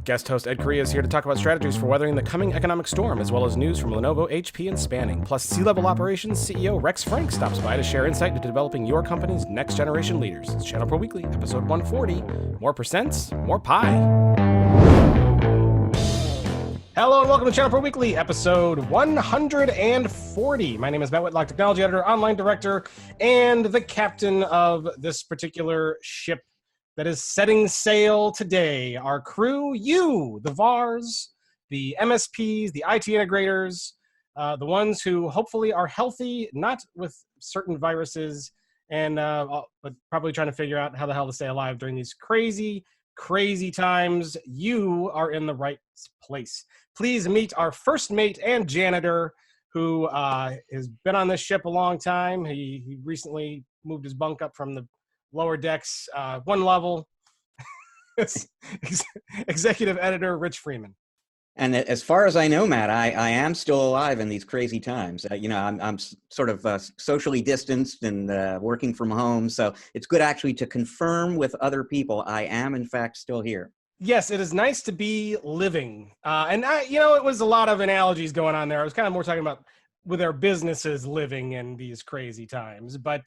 Guest host Ed Correia is here to talk about strategies for weathering the coming economic storm, as well as news from Lenovo, HP, and Spanning. Plus, C-Level Operations CEO Rex Frank stops by to share insight into developing your company's next-generation leaders. It's ChannelPro Weekly, episode 140. More percents, more pie. Hello and welcome to ChannelPro Weekly, episode 140. My name is Matt Whitlock, technology editor, online director, and the captain of this particular ship that is setting sail today. Our crew, you, the VARs, the MSPs, the IT integrators, the ones who hopefully are healthy, not with certain viruses, and but probably trying to figure out how the hell to stay alive during these crazy times. You are in the right place. Please meet our first mate and janitor, who has been on this ship a long time. He recently moved his bunk up from the lower decks, one level. Executive editor Rich Freeman. And as far as I know, Matt, I am still alive in these crazy times. I'm sort of socially distanced and working from home. So it's good actually to confirm with other people I am, in fact, still here. Yes, it is nice to be living. It was a lot of analogies going on there. I was kind of more talking about with our businesses living in these crazy times. But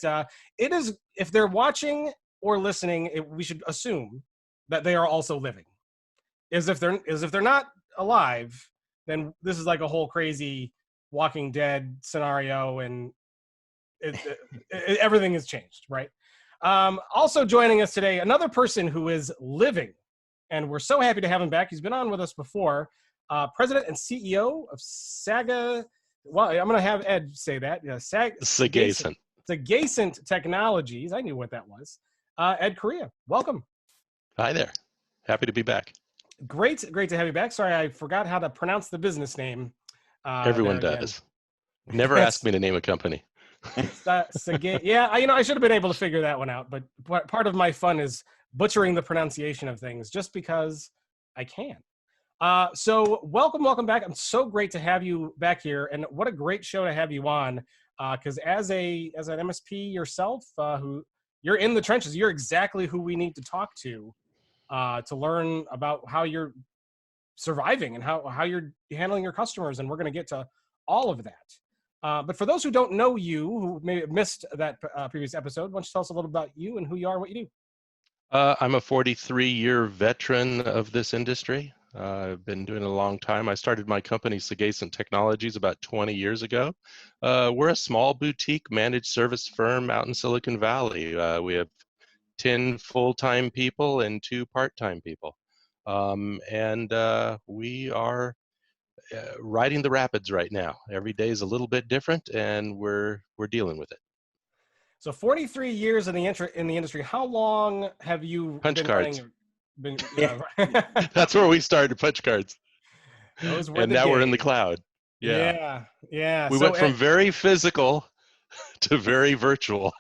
it is, if they're watching or listening, we should assume that they are also living. As if they're not alive, then this is like a whole crazy Walking Dead scenario, and everything has changed, right? Also joining us today, another person who is living, and we're so happy to have him back. He's been on with us before. President and CEO of Saga. Well, I'm going to have Ed say that. Yeah, Sagacent. Sagacent Technologies. I knew what that was. Ed Correia, welcome. Hi there. Happy to be back. Great to have you back. Sorry, I forgot how to pronounce the business name. Everyone does. Never asked me to name a company. Yeah, I should have been able to figure that one out, but part of my fun is butchering the pronunciation of things just because I can. So welcome back. I'm so great to have you back here, and what a great show to have you on. Because as an MSP yourself, who you're in the trenches, you're exactly who we need to talk to learn about how you're surviving and how you're handling your customers, and we're going to get to all of that. But for those who don't know you, who may have missed that previous episode, why don't you tell us a little about you and who you are and what you do? I'm a 43-year veteran of this industry. I've been doing it a long time. I started my company, Sagacent Technologies, about 20 years ago. We're a small boutique managed service firm out in Silicon Valley. We have 10 full-time people and 2 part-time people. We are riding the rapids right now. Every day is a little bit different, and we're dealing with it. So 43 years in the industry. How long have you Punch been cards. running? That's where we started, punch cards. And now we're in the cloud. Yeah. We went from very physical to very virtual.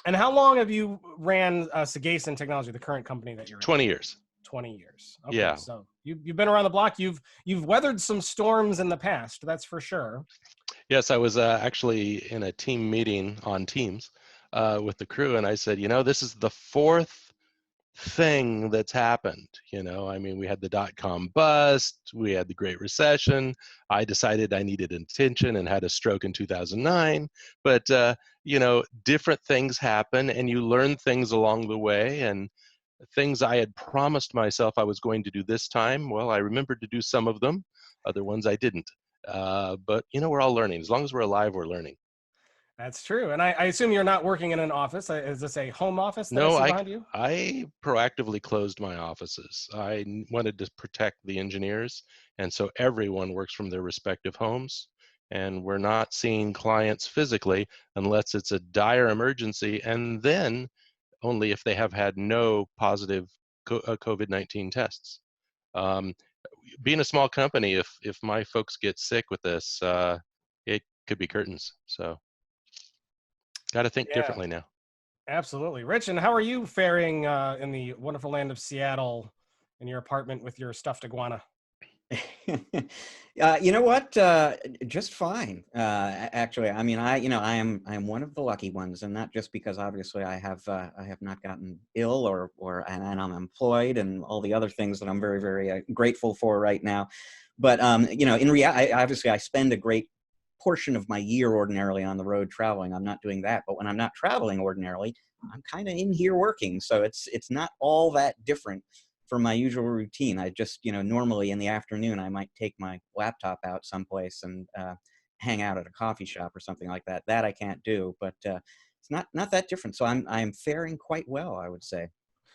And how long have you ran Sagacent Technology, the current company that you're in? 20 years. 20 years. Okay, yeah. So you've been around the block. You've weathered some storms in the past. That's for sure. Yes, I was actually in a team meeting on Teams with the crew, and I said, this is the 4th thing that's happened. We had the dot-com bust, we had the Great Recession. I decided I needed attention and had a stroke in 2009. But different things happen, and you learn things along the way. And things I had promised myself I was going to do this time, well, I remembered to do some of them. Other ones I didn't. But we're all learning. As long as we're alive, we're learning. That's true. And I assume you're not working in an office. Is this a home office that No, I see behind you? I proactively closed my offices. I wanted to protect the engineers, and so everyone works from their respective homes, and we're not seeing clients physically unless it's a dire emergency, and then only if they have had no positive COVID-19 tests. Being a small company, if my folks get sick with this, it could be curtains. So got to think differently now. Absolutely. Rich, and how are you faring in the wonderful land of Seattle in your apartment with your stuffed iguana? You know what? Just fine. Actually, I mean, I am one of the lucky ones, and not just because obviously I have not gotten ill and I'm employed and all the other things that I'm very very grateful for right now. But in reality, obviously, I spend a great portion of my year ordinarily on the road traveling. I'm not doing that, but when I'm not traveling ordinarily, I'm kind of in here working, so it's not all that different from my usual routine. I just, normally in the afternoon, I might take my laptop out someplace and hang out at a coffee shop or something like that. That I can't do, but it's not that different. So I'm faring quite well, I would say.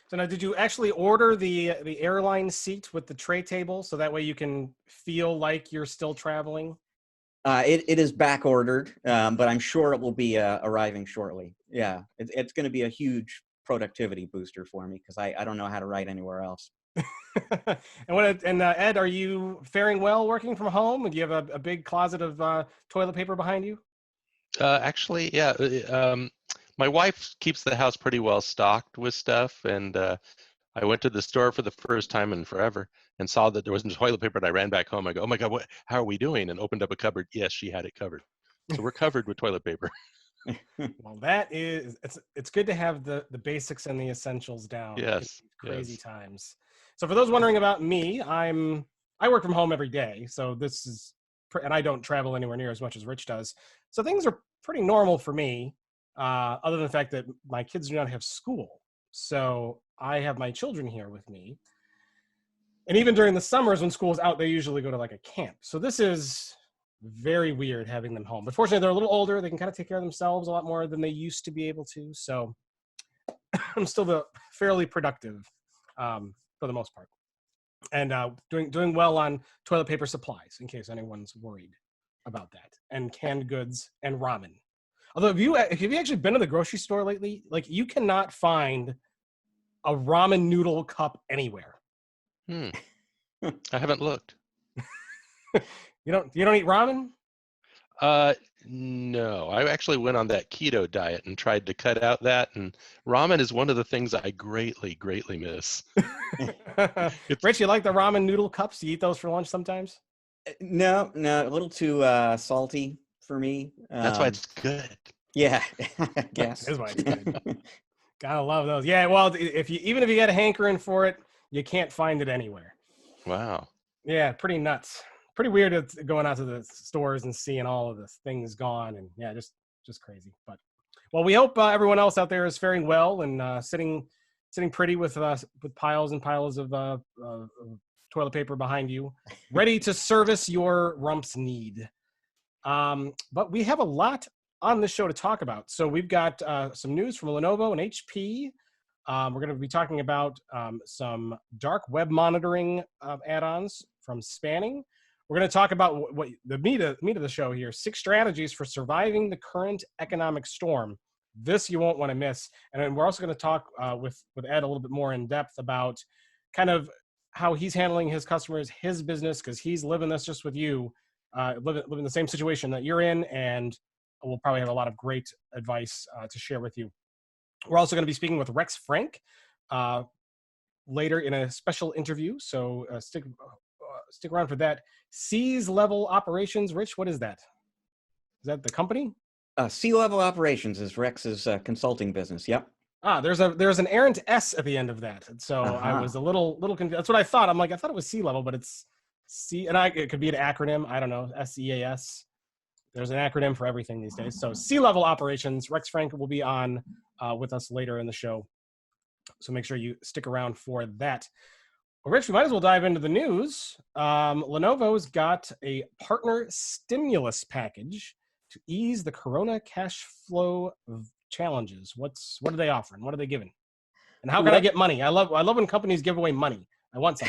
So now, did you actually order the airline seat with the tray table so that way you can feel like you're still traveling? It is back ordered, but I'm sure it will be arriving shortly. Yeah, it's going to be a huge productivity booster for me because I don't know how to write anywhere else. And Ed, are you faring well working from home? Do you have a big closet of toilet paper behind you? Actually, yeah. My wife keeps the house pretty well stocked with stuff, and I went to the store for the first time in forever and saw that there wasn't toilet paper, and I ran back home. I go, "Oh my God, how are we doing?" And opened up a cupboard. Yes, she had it covered. So we're covered with toilet paper. Well, it's good to have the basics and the essentials down in Yes, these crazy yes. times. So for those wondering about me, I work from home every day. So and I don't travel anywhere near as much as Rich does. So things are pretty normal for me, other than the fact that my kids do not have school. So I have my children here with me. And even during the summers when school's out, they usually go to like a camp. So this is very weird having them home. But fortunately, they're a little older. They can kind of take care of themselves a lot more than they used to be able to. So I'm still fairly productive for the most part. And doing well on toilet paper supplies, in case anyone's worried about that, and canned goods and ramen. Although, if you've actually been to the grocery store lately, like you cannot find a ramen noodle cup anywhere. Hmm. I haven't looked. You don't eat ramen? No, I actually went on that keto diet and tried to cut out that, and ramen is one of the things I greatly, greatly miss. It's Rich, you like the ramen noodle cups? You eat those for lunch sometimes? No, a little too salty for me. That's why it's good. Yeah, I That guess. is why it's good. Gotta love those. Yeah, well, even if you got a hankering for it, you can't find it anywhere. Wow. Yeah, pretty nuts. Pretty weird going out to the stores and seeing all of the things gone, and yeah, just crazy. But well, we hope everyone else out there is faring well and sitting pretty with piles and piles of toilet paper behind you, ready to service your rump's need. But we have a lot on this show to talk about. So we've got some news from Lenovo and HP. We're going to be talking about some dark web monitoring add-ons from Spanning. We're going to talk about what the meat of the show here: 6 strategies for surviving the current economic storm. This you won't want to miss. And then we're also going to talk with Ed a little bit more in depth about kind of how he's handling his customers, his business, because he's living this just with you, living the same situation that you're in, and we'll probably have a lot of great advice to share with you. We're also going to be speaking with Rex Frank later in a special interview, so stick around for that. C-level operations, Rich, what is that? Is that the company? C-level operations is Rex's consulting business. Yep. There's an errant S at the end of that, so I was a little confused. That's what I thought. I'm like, I thought it was C-level, but it's C, and it could be an acronym. I don't know, SEAS. There's an acronym for everything these days. So C-level operations. Rex Frank will be on with us later in the show, so make sure you stick around for that. Well, Rich, we might as well dive into the news. Lenovo's got a partner stimulus package to ease the Corona cash flow challenges. What are they offering? What are they giving? And how can I get money? I love when companies give away money. I want some.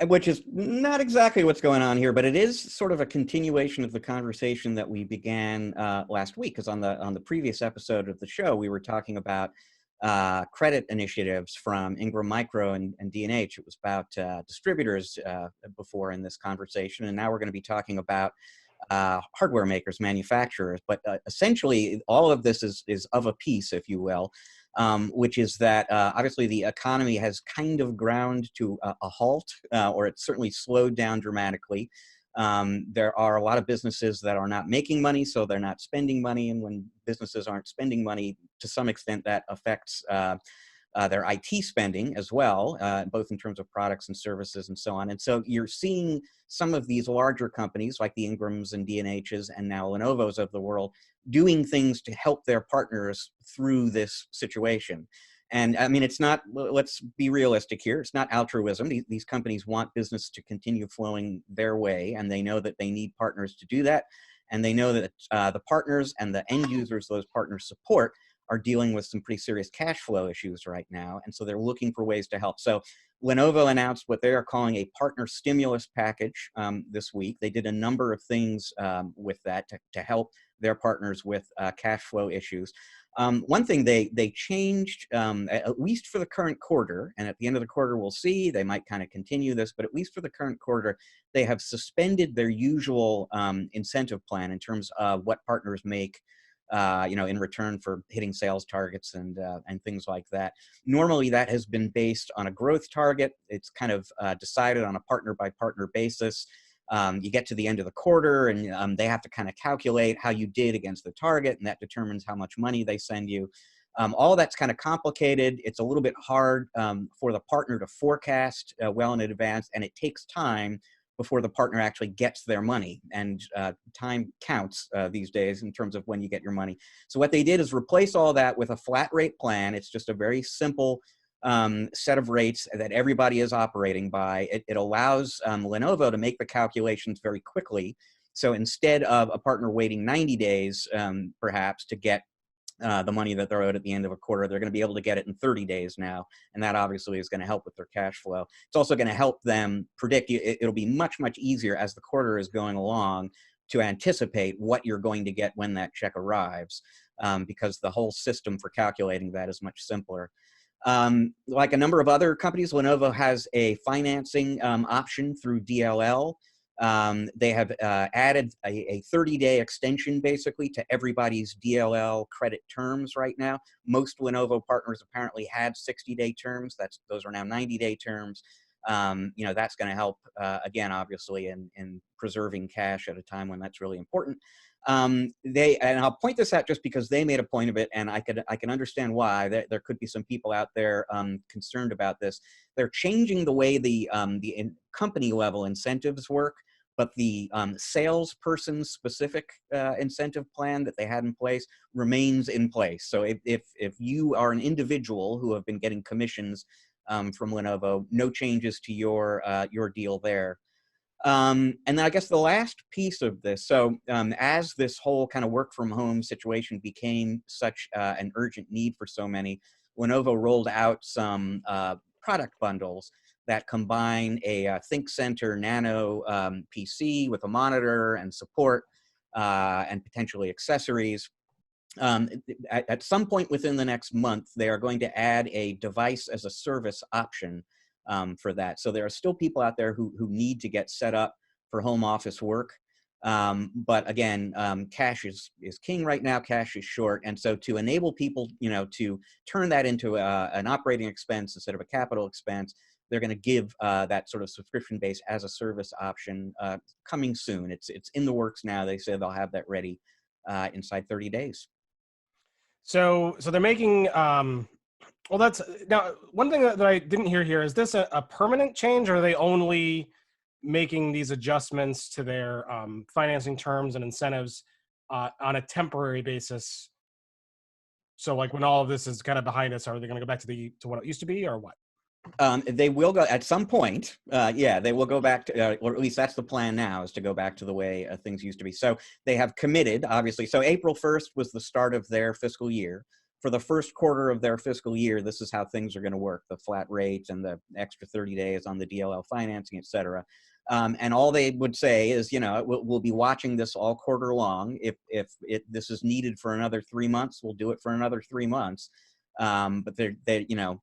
Which is not exactly what's going on here, but it is sort of a continuation of the conversation that we began last week. Because on the previous episode of the show, we were talking about credit initiatives from Ingram Micro and D&H. It was about distributors before in this conversation, and now we're going to be talking about hardware makers, manufacturers. But essentially, all of this is of a piece, if you will. which is that obviously the economy has kind of ground to a halt, or it's certainly slowed down dramatically. There are a lot of businesses that are not making money, so they're not spending money. And when businesses aren't spending money, to some extent, that affects their IT spending as well, both in terms of products and services and so on. And so you're seeing some of these larger companies like the Ingrams and D&Hs and now Lenovo's of the world doing things to help their partners through this situation. And I mean, it's not, let's be realistic here, it's not altruism. These companies want business to continue flowing their way, and they know that they need partners to do that. And they know that the partners and the end users those partners support are dealing with some pretty serious cash flow issues right now. And so they're looking for ways to help. So Lenovo announced what they are calling a partner stimulus package this week. They did a number of things with that to help their partners with cash flow issues. One thing they changed, at least for the current quarter, and at the end of the quarter we'll see, they might kind of continue this, but at least for the current quarter, they have suspended their usual incentive plan in terms of what partners make in return for hitting sales targets and things like that. Normally that has been based on a growth target. It's kind of decided on a partner by partner basis. You get to the end of the quarter and they have to kind of calculate how you did against the target, and that determines how much money they send you. All that's kind of complicated. It's a little bit hard for the partner to forecast well in advance, and it takes time before the partner actually gets their money. And time counts these days in terms of when you get your money. So what they did is replace all that with a flat rate plan. It's just a very simple set of rates that everybody is operating by. It allows Lenovo to make the calculations very quickly. So instead of a partner waiting 90 days, perhaps, to get the money that they're owed at the end of a quarter, they're going to be able to get it in 30 days now. And that obviously is going to help with their cash flow. It's also going to help them predict. It'll be much, much easier as the quarter is going along to anticipate what you're going to get when that check arrives, because the whole system for calculating that is much simpler. Like a number of other companies, Lenovo has a financing option through DLL. They have added a 30-day extension basically to everybody's DLL credit terms right now. Most Lenovo partners apparently had 60-day terms. Those are now 90-day terms. That's going to help again, obviously, in preserving cash at a time when that's really important. And I'll point this out just because they made a point of it, and I can understand why. There could be some people out there concerned about this. They're changing the way the company level incentives work, but the salesperson specific incentive plan that they had in place remains in place. So if you are an individual who have been getting commissions from Lenovo, no changes to your deal there. And then I guess the last piece of this, so as this whole kind of work from home situation became such an urgent need for so many, Lenovo rolled out some product bundles that combine a ThinkCenter Nano PC with a monitor and support and potentially accessories. At some point within the next month, they are going to add a device as a service option for that. So there are still people out there who need to get set up for home office work. But again, cash is king right now. Cash is short. And so to enable people, to turn that into an operating expense instead of a capital expense, they're going to give that sort of subscription base as a service option coming soon. It's in the works now. They said they'll have that ready inside 30 days. So they're making, well, that's, now, one thing that I didn't hear here, is this a permanent change, or are they only making these adjustments to their financing terms and incentives on a temporary basis? So like when all of this is kind of behind us, are they going to go back to what it used to be, or what? They will go at some point. Yeah, they will go back to, or at least that's the plan now, is to go back to the way things used to be. So they have committed, obviously. So April 1st was the start of their fiscal year. For the first quarter of their fiscal year, this is how things are going to work: the flat rates and the extra 30 days on the DLL financing, et cetera. And all they would say is, we'll be watching this all quarter long. If this is needed for another 3 months, we'll do it for another 3 months. But the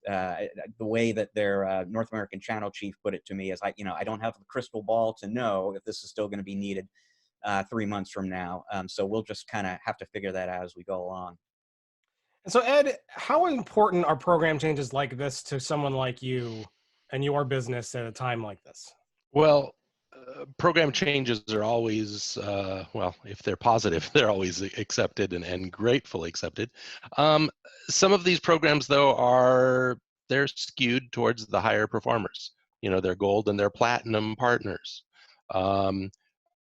way that their North American channel chief put it to me is, I don't have the crystal ball to know if this is still going to be needed 3 months from now. So we'll just kind of have to figure that out as we go along. And so, Ed, how important are program changes like this to someone like you and your business at a time like this? Well, program changes are always, well, if they're positive, they're always accepted and gratefully accepted. Um, some of these programs, though, they're skewed towards the higher performers. You know, they're gold and they're platinum partners. Um,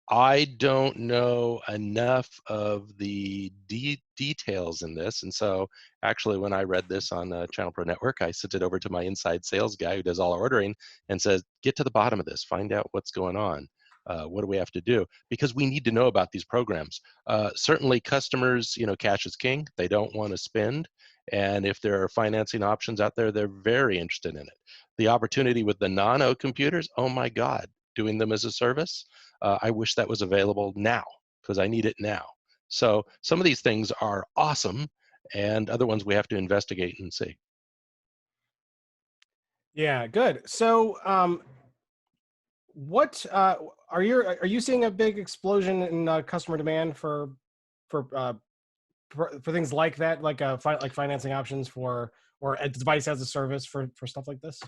I don't know enough of the details in this. And so actually, when I read this on Channel Pro Network, I sent it over to my inside sales guy who does all our ordering and says, get to the bottom of this, find out what's going on. What do we have to do? Because we need to know about these programs. Certainly customers, you know, cash is king. They don't want to spend. And if there are financing options out there, they're very interested in it. The opportunity with the nano computers, oh my God, doing them as a service. I wish that was available now because I need it now. So some of these things are awesome, and other ones we have to investigate and see. Yeah, good. So, what are you seeing a big explosion in customer demand for for things like that, like like financing options for or a device as a service for stuff like this?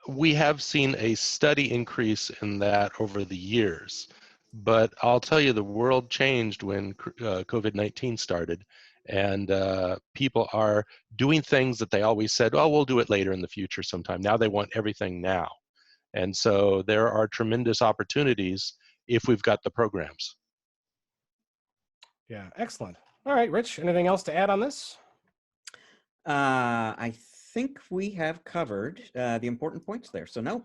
We have seen a steady increase in that over the years, but I'll tell you, the world changed when COVID-19 started, and people are doing things that they always said, oh, we'll do it later in the future sometime. Now they want everything now. And so there are tremendous opportunities if we've got the programs. Yeah, excellent. All right, Rich, anything else to add on this? I think we have covered the important points there. So no.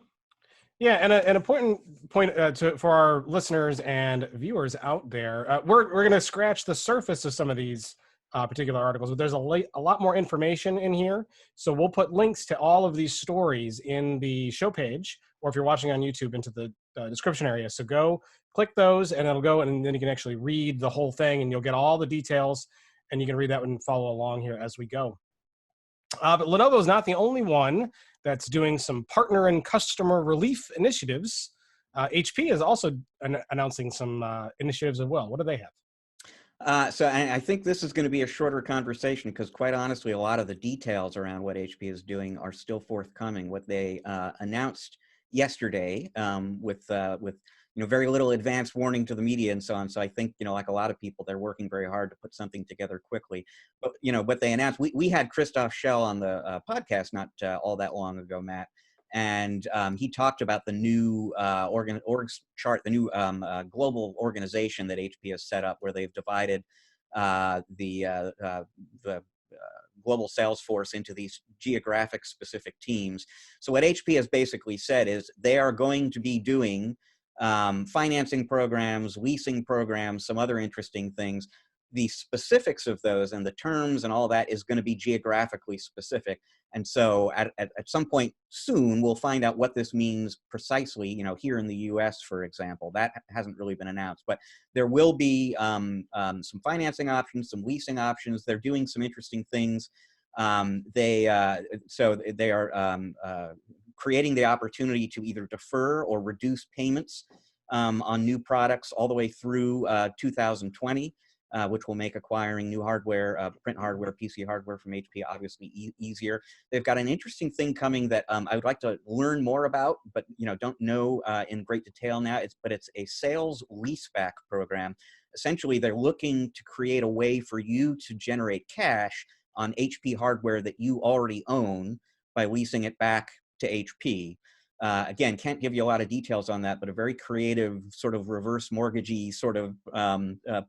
Yeah, and an important point for our listeners and viewers out there, we're going to scratch the surface of some of these particular articles, but there's a lot more information in here. So we'll put links to all of these stories in the show page, or if you're watching on YouTube, into the description area. So go click those, and it'll go, and then you can actually read the whole thing, and you'll get all the details, and you can read that and follow along here as we go. But Lenovo is not the only one that's doing some partner and customer relief initiatives. HP is also announcing some initiatives as well. What do they have? So I think this is going to be a shorter conversation because, quite honestly, a lot of the details around what HP is doing are still forthcoming. What they announced yesterday, with very little advance warning to the media and so on. So I think, like a lot of people, they're working very hard to put something together quickly. But what they announced, we had Christoph Schell on the podcast not all that long ago, Matt. And he talked about the new org chart, the new global organization that HP has set up, where they've divided the global sales force into these geographic specific teams. So what HP has basically said is they are going to be doing financing programs, leasing programs, some other interesting things. The specifics of those and the terms and all that is going to be geographically specific. And so at some point soon, we'll find out what this means precisely, here in the US, for example. That hasn't really been announced, but there will be some financing options, some leasing options. They're doing some interesting things. They are creating the opportunity to either defer or reduce payments on new products all the way through 2020. Which will make acquiring new hardware, print hardware, PC hardware from HP obviously easier. They've got an interesting thing coming that I would like to learn more about, but don't know in great detail now. It's a sales leaseback program. Essentially, they're looking to create a way for you to generate cash on HP hardware that you already own by leasing it back to HP. Again, can't give you a lot of details on that, but a very creative sort of reverse mortgagey sort of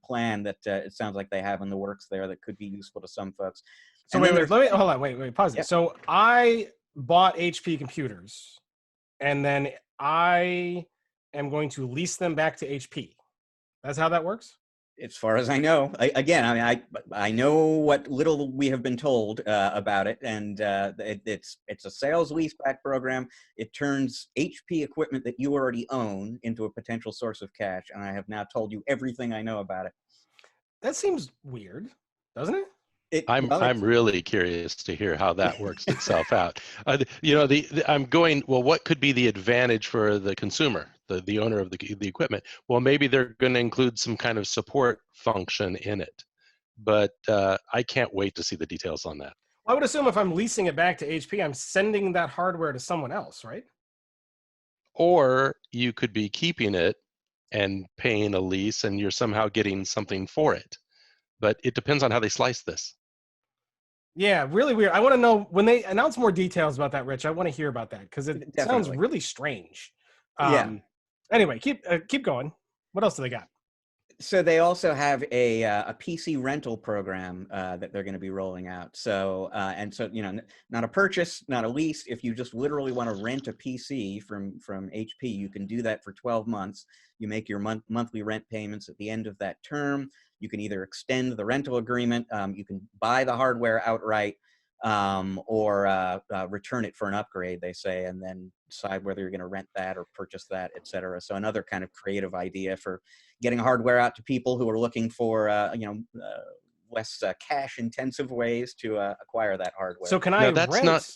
plan that it sounds like they have in the works there that could be useful to some folks. So wait, let me hold on. Wait, pause it. Yep. So I bought HP computers, and then I am going to lease them back to HP. That's how that works? As far as I know, I know what little we have been told about it, and it's a sales leaseback program. It turns HP equipment that you already own into a potential source of cash, and I have now told you everything I know about it. That seems weird, doesn't it? I'm really curious to hear how that works itself out. I'm going, well, what could be the advantage for the consumer, the owner of the equipment? Well, maybe they're going to include some kind of support function in it. but I can't wait to see the details on that. I would assume if I'm leasing it back to HP, I'm sending that hardware to someone else, right? Or you could be keeping it and paying a lease, and you're somehow getting something for it. But it depends on how they slice this. Yeah, really weird. I want to know when they announce more details about that, Rich. I want to hear about that because it sounds Definitely. really strange. Yeah. Anyway, keep going. What else do they got? So they also have a PC rental program that they're going to be rolling out. So and so, you know, not a purchase, not a lease. If you just literally want to rent a PC from HP, you can do that for 12 months. You make your monthly rent payments at the end of that term. You can either extend the rental agreement, you can buy the hardware outright, or return it for an upgrade, they say, and then decide whether you're going to rent that or purchase that, et cetera. So another kind of creative idea for getting hardware out to people who are looking for, less cash-intensive ways to acquire that hardware. So can I No, that's rent? not.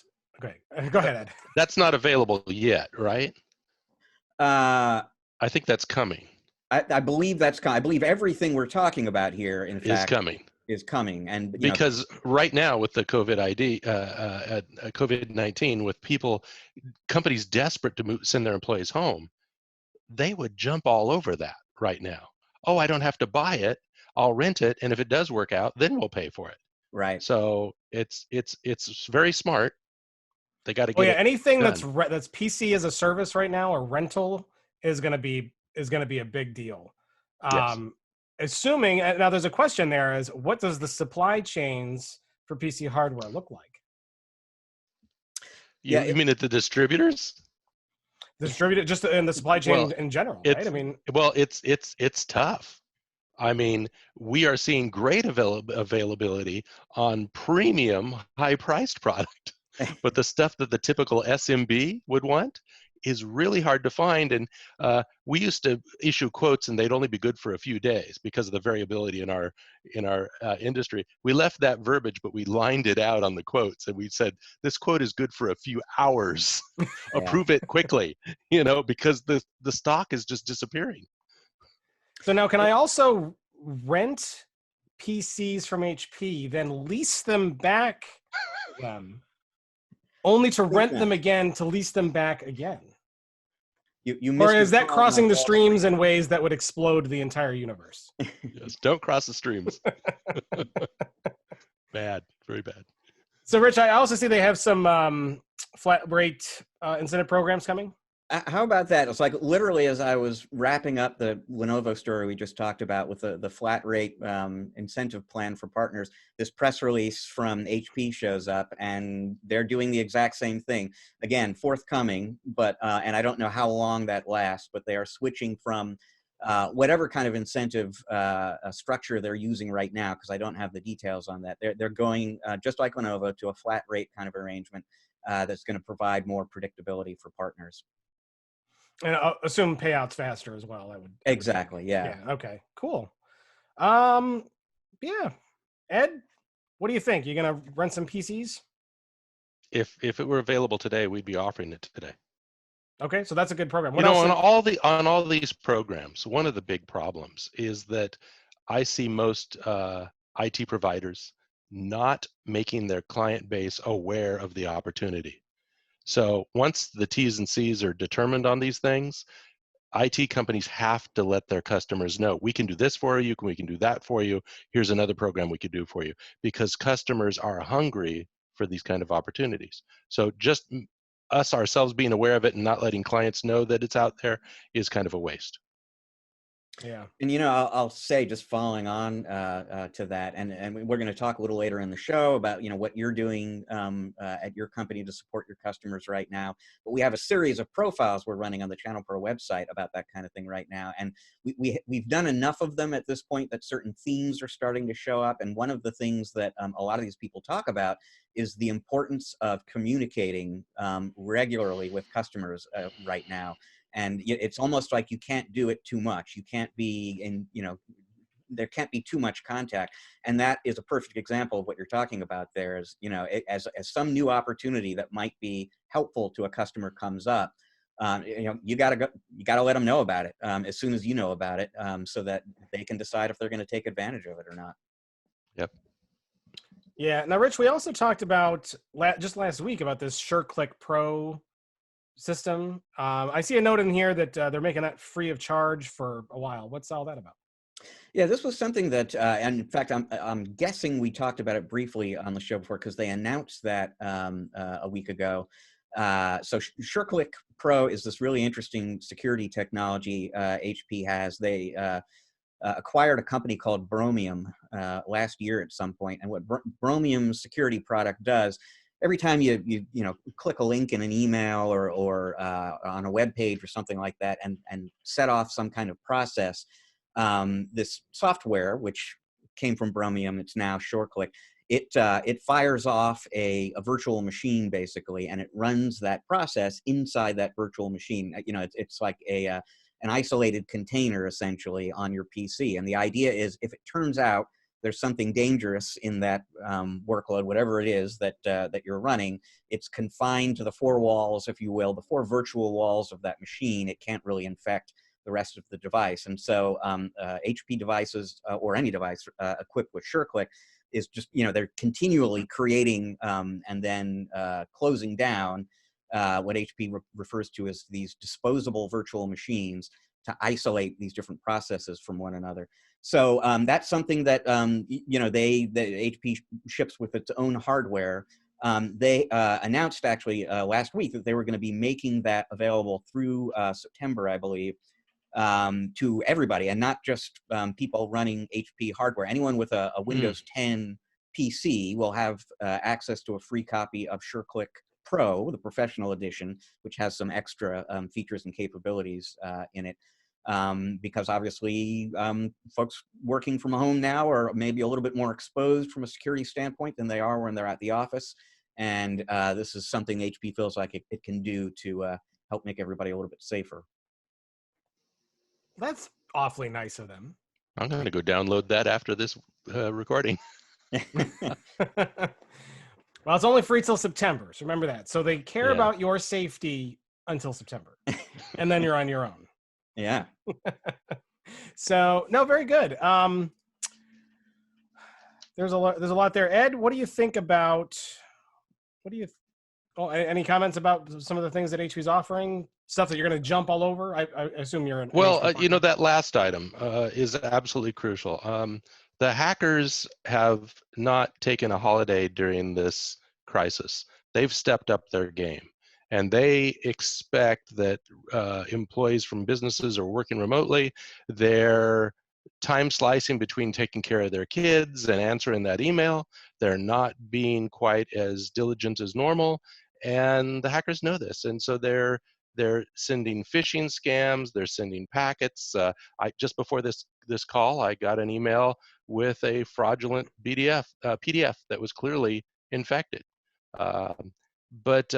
Okay, go ahead, Ed. That's not available yet, right? Uh, I think that's coming. I believe I believe everything we're talking about here, in Is fact, coming. is coming. And you know, Because right now with the COVID-19, with companies desperate to send their employees home, they would jump all over that right now. Oh, I don't have to buy it. I'll rent it, and if it does work out, then we'll pay for it. right. So it's very smart. They got to Oh get yeah, it anything done. that's PC as a service right now or rental is gonna be a big deal. Yes. Assuming now there's a question there is what does the supply chains for PC hardware look like? Yeah, You mean at the distributors? The distributed just in the supply chain Well, in general, right? I it's mean, it's tough. I mean, we are seeing great availability on premium, high-priced product, but the stuff that the typical SMB would want is really hard to find. And we used to issue quotes, and they'd only be good for a few days because of the variability in our industry. We left that verbiage, but we lined it out on the quotes, and we said this quote is good for a few hours. yeah. Approve it quickly, because the stock is just disappearing. so now can I also rent PCs from HP, then lease them back to them, only to rent them again to lease them back again? You Or missed is your that call on crossing the Wall streams Street. in ways that would explode the entire universe? Yes, don't cross the streams. Bad, very bad. So, Rich, I also see they have some flat rate incentive programs coming. How about that? It's like literally as I was wrapping up the Lenovo story we just talked about with the flat rate incentive plan for partners, this press release from HP shows up, and they're doing the exact same thing. Again, forthcoming, but and I don't know how long that lasts, but they are switching from whatever kind of incentive structure they're using right now, because I don't have the details on that. They're going just like Lenovo to a flat rate kind of arrangement that's going to provide more predictability for partners. And I assume payouts faster as well. I would Exactly. Yeah. Yeah. Okay. Cool. Yeah. Ed, what do you think? You gonna rent some PCs? If it were available today, we'd be offering it today. Okay, so that's a good program. What else? On all these programs, one of the big problems is that I see most IT providers not making their client base aware of the opportunity. So once the T's and C's are determined on these things, IT companies have to let their customers know, we can do this for you, we can do that for you, here's another program we could do for you, because customers are hungry for these kind of opportunities. So just us ourselves being aware of it and not letting clients know that it's out there is kind of a waste. Yeah. And I'll say, just following on to that, and we're going to talk a little later in the show about what you're doing at your company to support your customers right now. But we have a series of profiles we're running on the ChannelPro website about that kind of thing right now, and we've done enough of them at this point that certain themes are starting to show up. And one of the things that a lot of these people talk about is the importance of communicating regularly with customers right now. And it's almost like you can't do it too much. You can't be there can't be too much contact. And that is a perfect example of what you're talking about there is, as some new opportunity that might be helpful to a customer comes up, you gotta let them know about it as soon as you know about it, so that they can decide if they're going to take advantage of it or not. Yep. Yeah. Now, Rich, we also talked about just last week about this SureClick Pro system. I see a note in here that they're making that free of charge for a while. What's all that about? Yeah, this was something that, and in fact, I'm guessing we talked about it briefly on the show before because they announced that a week ago. So SureClick Pro is this really interesting security technology HP has. They acquired a company called Bromium last year at some point, and what Bromium's security product does, every time you click a link in an email or on a web page or something like that, and set off some kind of process. This software, which came from Bromium, it's now SureClick, it fires off a virtual machine basically, and it runs that process inside that virtual machine. It's like an isolated container essentially on your PC. And the idea is, if it turns out there's something dangerous in that workload, whatever it is that you're running, it's confined to the four walls, if you will, the four virtual walls of that machine. It can't really infect the rest of the device. And so HP devices or any device equipped with SureClick is just, they're continually creating and then closing down what HP refers to as these disposable virtual machines to isolate these different processes from one another. So that's something that, the HP ships with its own hardware. They announced actually last week that they were going to be making that available through September, I believe, to everybody, and not just people running HP hardware. Anyone with a Windows 10 PC will have access to a free copy of SureClick Pro, the professional edition, which has some extra features and capabilities in it. Because obviously folks working from home now are maybe a little bit more exposed from a security standpoint than they are when they're at the office. And this is something HP feels like it can do to help make everybody a little bit safer. That's awfully nice of them. I'm going to go download that after this recording. Well, it's only free till September, so remember that. So they care Yeah. about your safety until September, and then you're on your own. Yeah. So no, very good. There's a lot there. Ed, what do you think about? Any comments about some of the things that HP's offering? Stuff that you're going to jump all over? I assume you're an Well, HP partner. that last item is absolutely crucial. The hackers have not taken a holiday during this crisis. They've stepped up their game, and they expect that employees from businesses are working remotely. They're time slicing between taking care of their kids and answering that email. They're not being quite as diligent as normal, and the hackers know this, and so they're sending phishing scams. They're sending packets. I just before this call, I got an email with a fraudulent PDF that was clearly infected. But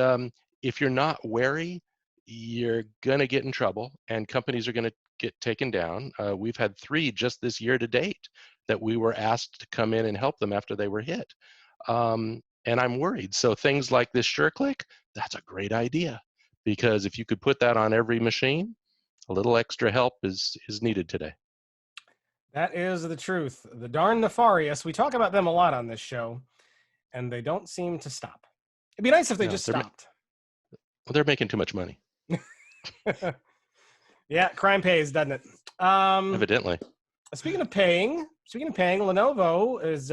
if you're not wary, you're gonna get in trouble, and companies are gonna get taken down. We've had 3 just this year to date that we were asked to come in and help them after they were hit. And I'm worried. So things like this SureClick, that's a great idea, because if you could put that on every machine, a little extra help is needed today. That is the truth. The darn nefarious. We talk about them a lot on this show, and they don't seem to stop. It'd be nice if they just stopped. Well, they're making too much money. Yeah, crime pays, doesn't it? Evidently. Speaking of paying, Lenovo is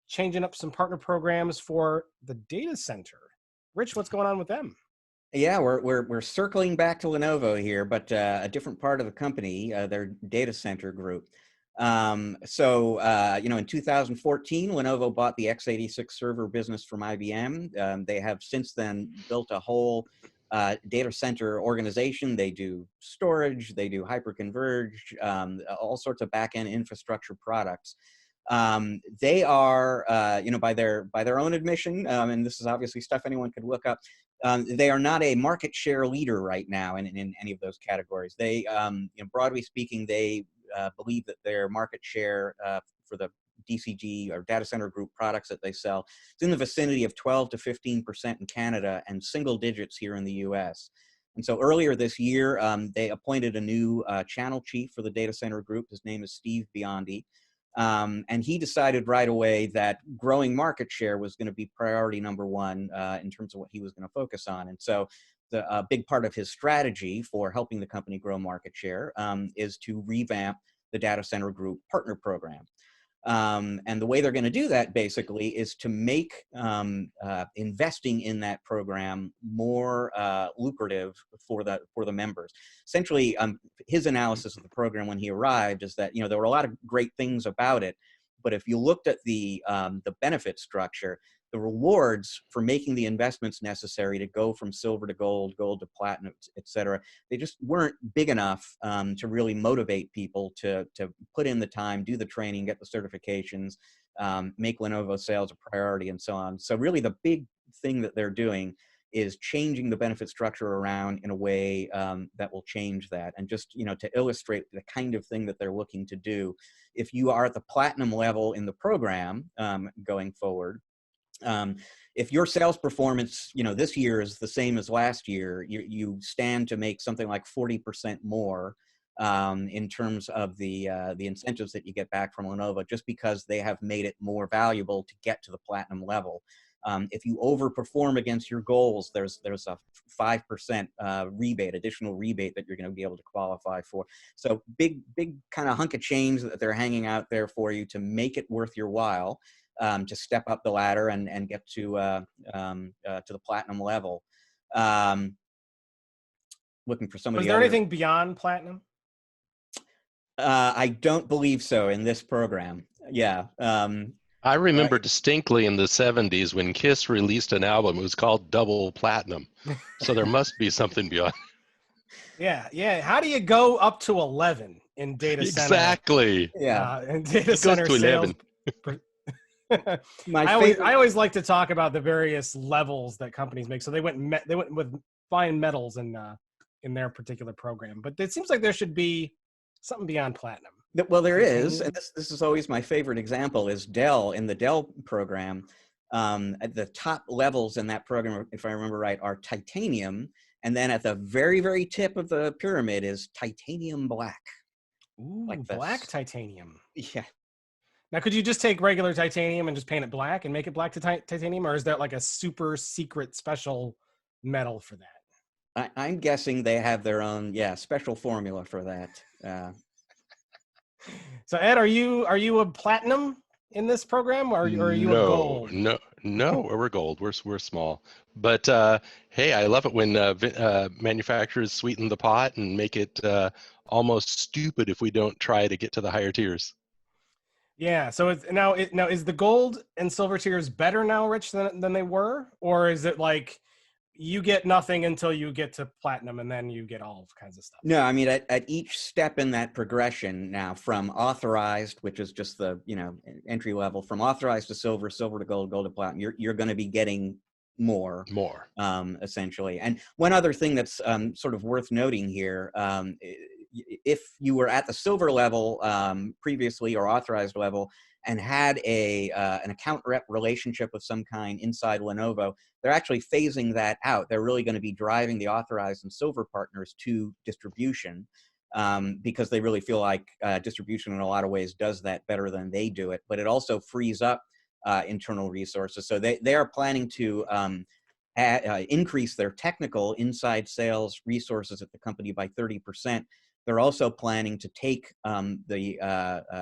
changing up some partner programs for the data center. Rich, what's going on with them? Yeah, we're circling back to Lenovo here, but a different part of the company, their data center group. In 2014, Lenovo bought the x86 server business from IBM. They have since then built a whole data center organization. They do storage, they do hyperconverged, all sorts of back-end infrastructure products. They are, by their own admission, and this is obviously stuff anyone could look up, they are not a market share leader right now in any of those categories. They, broadly speaking, they believe that their market share for the DCG or data center group products that they sell is in the vicinity of 12 to 15% in Canada and single digits here in the US. And so earlier this year, they appointed a new channel chief for the data center group. His name is Steve Biondi. And he decided right away that growing market share was going to be priority number one in terms of what he was going to focus on. And so a big part of his strategy for helping the company grow market share is to revamp the data center group partner program. And the way they're going to do that basically is to make investing in that program more lucrative for the members. Essentially, his analysis of the program when he arrived is that, you know, there were a lot of great things about it, but if you looked at the benefit structure, the rewards for making the investments necessary to go from silver to gold, gold to platinum, et cetera, they just weren't big enough to really motivate people to put in the time, do the training, get the certifications, make Lenovo sales a priority, and so on. So really the big thing that they're doing is changing the benefit structure around in a way that will change that. And just, you know, to illustrate the kind of thing that they're looking to do, if you are at the platinum level in the program going forward, if your sales performance, you know, this year is the same as last year, you stand to make something like 40% more in terms of the incentives that you get back from Lenovo, just because they have made it more valuable to get to the platinum level. If you overperform against your goals, there's a 5% rebate, additional rebate that you're going to be able to qualify for. So big kind of hunk of change that they're hanging out there for you to make it worth your while. To step up the ladder and get to the platinum level. Looking for some of the there anything beyond platinum? I don't believe so in this program. Yeah. I remember distinctly in the 70s when Kiss released an album. It was called Double Platinum. So there must be something beyond. Yeah. How do you go up to 11 in data center? Exactly. Yeah. In data center sales. I always like to talk about the various levels that companies make. So they went with fine metals in their particular program, but it seems like there should be something beyond platinum. Well, there is, and this is always my favorite example, is Dell. In the Dell program, at the top levels in that program, if I remember right, are titanium, and then at the very, very tip of the pyramid is titanium black. Ooh, like black titanium. Yeah. Now, could you just take regular titanium and just paint it black and make it black to titanium, or is that like a super secret special metal for that? I'm guessing they have their own, special formula for that. So, Ed, are you a platinum in this program, or are you a gold? No, we're gold. We're small, but hey, I love it when manufacturers sweeten the pot and make it almost stupid if we don't try to get to the higher tiers. Yeah. So now is the gold and silver tiers better now, Rich, than they were, or is it like you get nothing until you get to platinum and then you get all kinds of stuff? No, I mean at each step in that progression now, from authorized, which is just the entry level, from authorized to silver, silver to gold, gold to platinum, you're going to be getting more essentially. And one other thing that's sort of worth noting here, if you were at the silver level previously or authorized level and had an account rep relationship of some kind inside Lenovo, they're actually phasing that out. They're really going to be driving the authorized and silver partners to distribution because they really feel like distribution in a lot of ways does that better than they do it, but it also frees up internal resources. So they are planning to increase their technical inside sales resources at the company by 30%. They're also planning to take the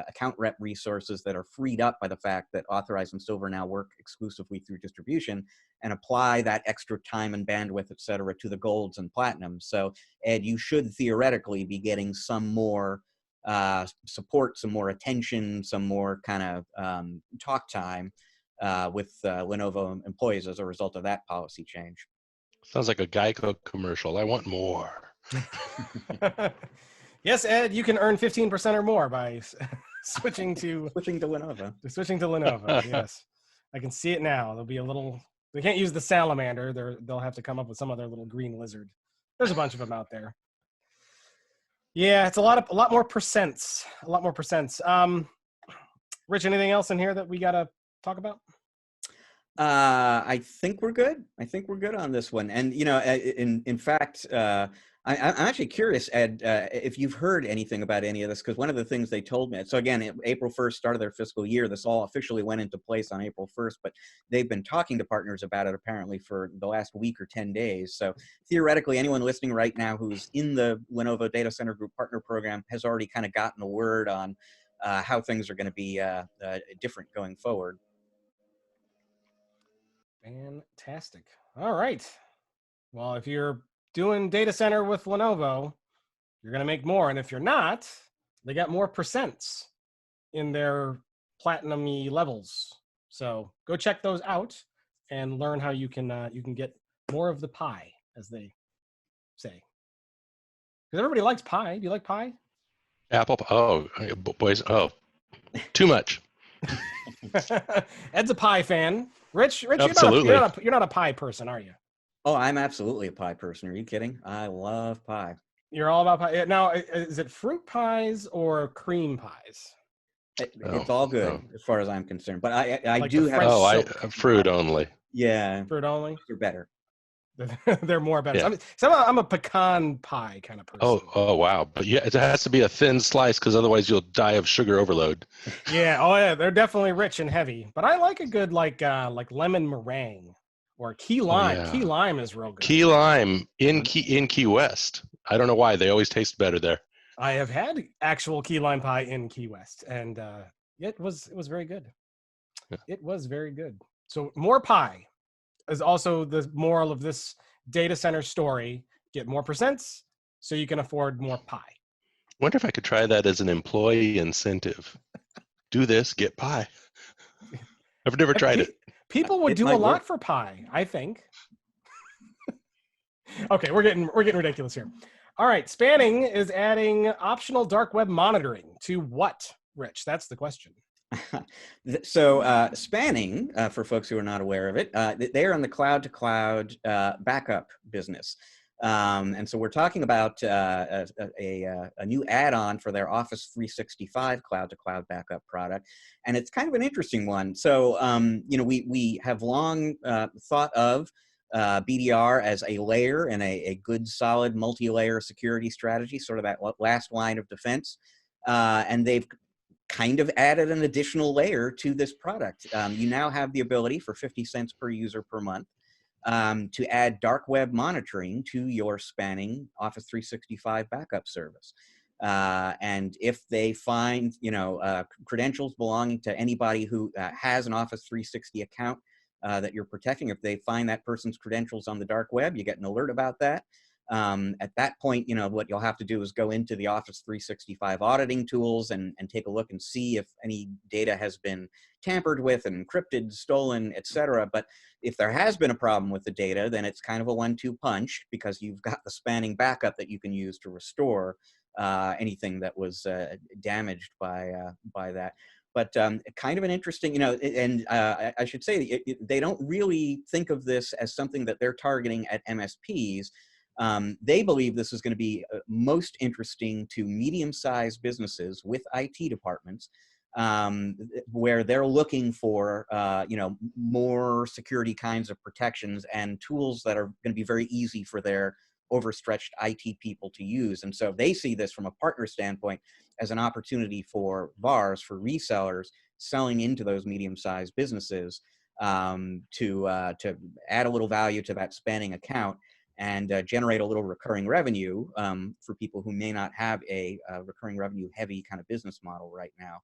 account rep resources that are freed up by the fact that authorized and silver now work exclusively through distribution and apply that extra time and bandwidth, et cetera, to the golds and platinums. So, Ed, you should theoretically be getting some more support, some more attention, some more kind of talk time with Lenovo employees as a result of that policy change. Sounds like a Geico commercial. I want more. Yes, Ed, you can earn 15% or more by switching to Lenovo. Switching to Lenovo, yes. I can see it now. There'll be a little, they can't use the salamander. They'll have to come up with some other little green lizard. There's a bunch of them out there. Yeah, it's a lot more percents. Rich, anything else in here that we got to talk about? I think we're good. I think we're good on this one. And, in fact, I'm actually curious, Ed, if you've heard anything about any of this, because one of the things they told me, so again, April 1st, start of their fiscal year, this all officially went into place on April 1st, but they've been talking to partners about it apparently for the last week or 10 days. So theoretically, anyone listening right now who's in the Lenovo Data Center Group Partner Program has already kind of gotten a word on how things are going to be different going forward. Fantastic. All right. Well, if you're doing data center with Lenovo, you're going to make more. And if you're not, they got more percents in their platinum-y levels. So go check those out and learn how you can get more of the pie, as they say. Because everybody likes pie. Do you like pie? Apple. Oh, boys. Oh, too much. Ed's a pie fan. Rich, Absolutely. you're not a pie person, are you? Oh, I'm absolutely a pie person. Are you kidding? I love pie. You're all about pie. Now, is it fruit pies or cream pies? It's all good as far as I'm concerned. But I Like do the have. French Oh, silk. fruit only. Yeah, Fruit only. they're better. They're more better. Yeah. I'm a pecan pie kind of person. Oh, wow. But yeah, it has to be a thin slice because otherwise you'll die of sugar overload. Yeah. Oh yeah. They're definitely rich and heavy. But I like a good like lemon meringue or key lime. Yeah. Key lime is real good. Key lime in Key West. I don't know why. They always taste better there. I have had actual key lime pie in Key West, and it was very good. Yeah. It was very good. So more pie is also the moral of this data center story. Get more percents so you can afford more pie. Wonder if I could try that as an employee incentive. Do this, get pie. I've never tried it. People would do a lot for pie, I think. Okay, we're getting ridiculous here. All right, Spanning is adding optional dark web monitoring to what, Rich? That's the question. So Spanning, for folks who are not aware of it, they are in the cloud-to-cloud backup business. And so we're talking about a new add-on for their Office 365 cloud-to-cloud backup product. And it's kind of an interesting one. So, we have long thought of BDR as a layer and a good, solid multi-layer security strategy, sort of that last line of defense. And they've kind of added an additional layer to this product. You now have the ability for 50 cents per user per month to add dark web monitoring to your Spanning Office 365 backup service. And if they find, credentials belonging to anybody who has an Office 360 account that you're protecting, if they find that person's credentials on the dark web, you get an alert about that. At that point, what you'll have to do is go into the Office 365 auditing tools and take a look and see if any data has been tampered with and encrypted, stolen, etc. But if there has been a problem with the data, then it's kind of a 1-2 punch because you've got the Spanning backup that you can use to restore anything that was damaged by that. But kind of an interesting, and I should say they don't really think of this as something that they're targeting at MSPs. They believe this is going to be most interesting to medium-sized businesses with IT departments, where they're looking for, more security kinds of protections and tools that are going to be very easy for their overstretched IT people to use. And so they see this from a partner standpoint as an opportunity for VARs, for resellers, selling into those medium-sized businesses to add a little value to that Spanning account and generate a little recurring revenue for people who may not have a recurring revenue heavy kind of business model right now.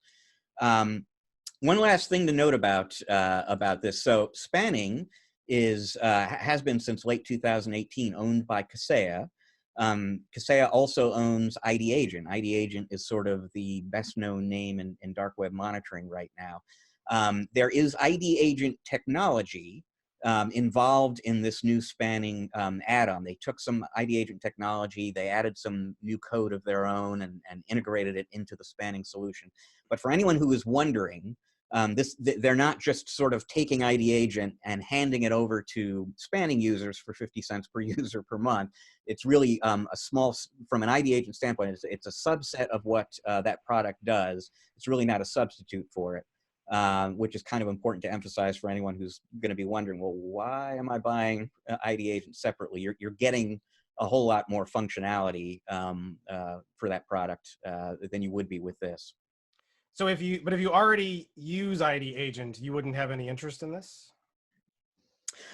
One last thing to note about this. So Spanning has been since late 2018 owned by Kaseya. Kaseya also owns ID Agent. ID Agent is sort of the best known name in dark web monitoring right now. There is ID Agent technology involved in this new Spanning add-on. They took some ID Agent technology, they added some new code of their own and integrated it into the Spanning solution. But for anyone who is wondering, they're not just sort of taking ID Agent and handing it over to Spanning users for 50 cents per user per month. It's really a small, from an ID Agent standpoint, it's a subset of what that product does. It's really not a substitute for it. Which is kind of important to emphasize for anyone who's going to be wondering, well, why am I buying ID Agent separately? You're getting a whole lot more functionality for that product than you would be with this. So if you already use ID Agent, you wouldn't have any interest in this?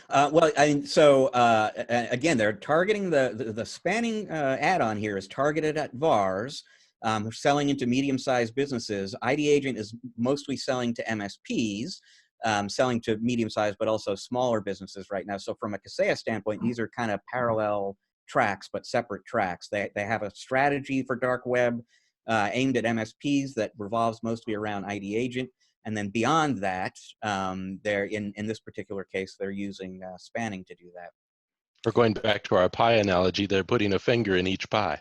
Well, again, they're targeting the spanning add-on here is targeted at VARs, selling into medium-sized businesses. ID Agent is mostly selling to MSPs, selling to medium-sized but also smaller businesses right now. So from a Kaseya standpoint, these are kind of parallel tracks but separate tracks. They have a strategy for dark web aimed at MSPs that revolves mostly around ID Agent. And then beyond that, they're in this particular case, they're using spanning to do that. We're going back to our pie analogy. They're putting a finger in each pie,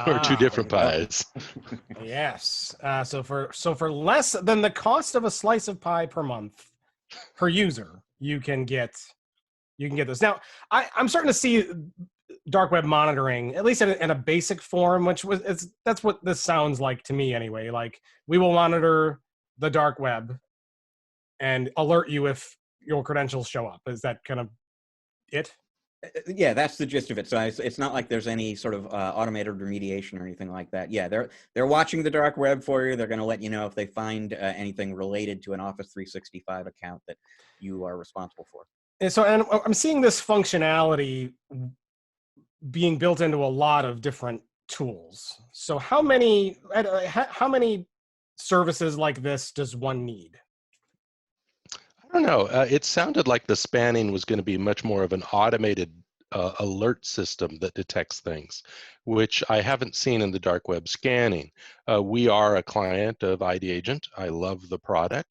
or two different pies. Yes. So for less than the cost of a slice of pie per month per user, you can get this. Now, I'm starting to see dark web monitoring, at least in a basic form, that's what this sounds like to me anyway. Like, we will monitor the dark web and alert you if your credentials show up. Is that kind of it? Yeah, that's the gist of it. So it's not like there's any sort of automated remediation or anything like that. Yeah, they're watching the dark web for you. They're going to let you know if they find anything related to an Office 365 account that you are responsible for. And I'm seeing this functionality being built into a lot of different tools. So how many services like this does one need? I don't know. It sounded like the spanning was going to be much more of an automated alert system that detects things, which I haven't seen in the dark web scanning. We are a client of ID Agent. I love the product.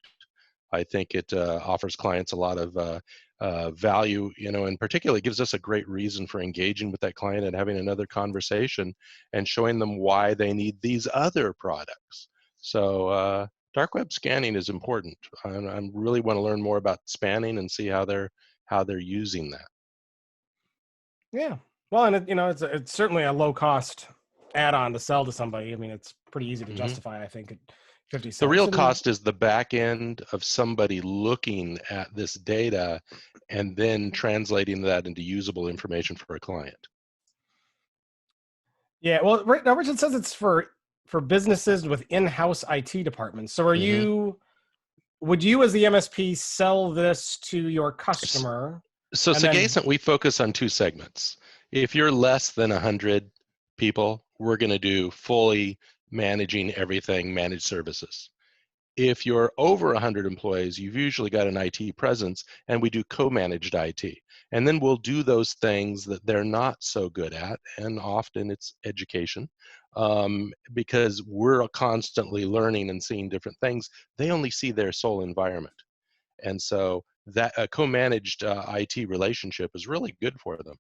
I think it offers clients a lot of value, and particularly gives us a great reason for engaging with that client and having another conversation and showing them why they need these other products. So dark web scanning is important. I really want to learn more about spanning and see how they're using that. Yeah, well, and it's certainly a low cost add-on to sell to somebody. I mean, it's pretty easy to justify. I think at 50 cents. The real cost is the back end of somebody looking at this data and then translating that into usable information for a client. Yeah, well, now Richard says it's for businesses with in-house IT departments. So would you as the MSP sell this to your customer? So Sagacent, we focus on two segments. If you're less than 100 people, we're going to do fully managing everything, managed services. If you're over 100 employees, you've usually got an IT presence, and we do co-managed IT. And then we'll do those things that they're not so good at, and often it's education, because we're constantly learning and seeing different things. They only see their sole environment. And so that a co-managed IT relationship is really good for them.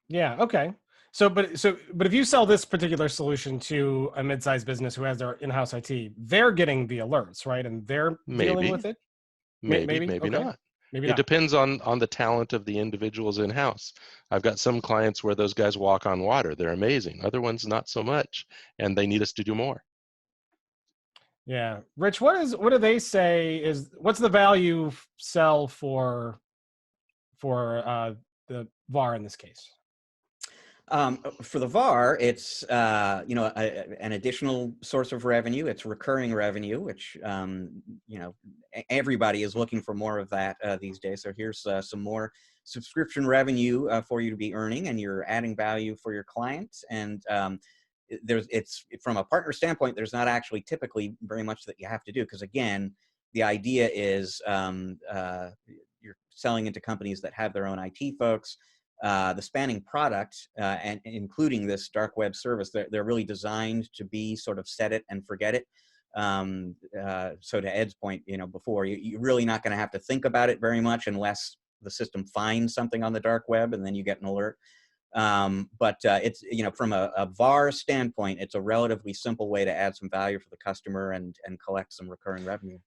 Yeah, okay. But if you sell this particular solution to a mid-sized business who has their in-house IT, they're getting the alerts, right? And they're dealing with it? Maybe okay. not. Maybe It not. depends on the talent of the individuals in-house. I've got some clients where those guys walk on water. They're amazing. Other ones, not so much. And they need us to do more. Yeah. Rich, what do they say what's the value sell for the VAR in this case? For the VAR, it's an additional source of revenue. It's recurring revenue, which everybody is looking for more of that these days. So here's some more subscription revenue for you to be earning, and you're adding value for your clients. And it's from a partner standpoint, there's not actually typically very much that you have to do, because again, the idea is you're selling into companies that have their own IT folks. The spanning product and including this dark web service, they're really designed to be sort of set it and forget it. So to Ed's point, before, you're really not going to have to think about it very much unless the system finds something on the dark web and then you get an alert. But it's, from a VAR standpoint, it's a relatively simple way to add some value for the customer and collect some recurring revenue.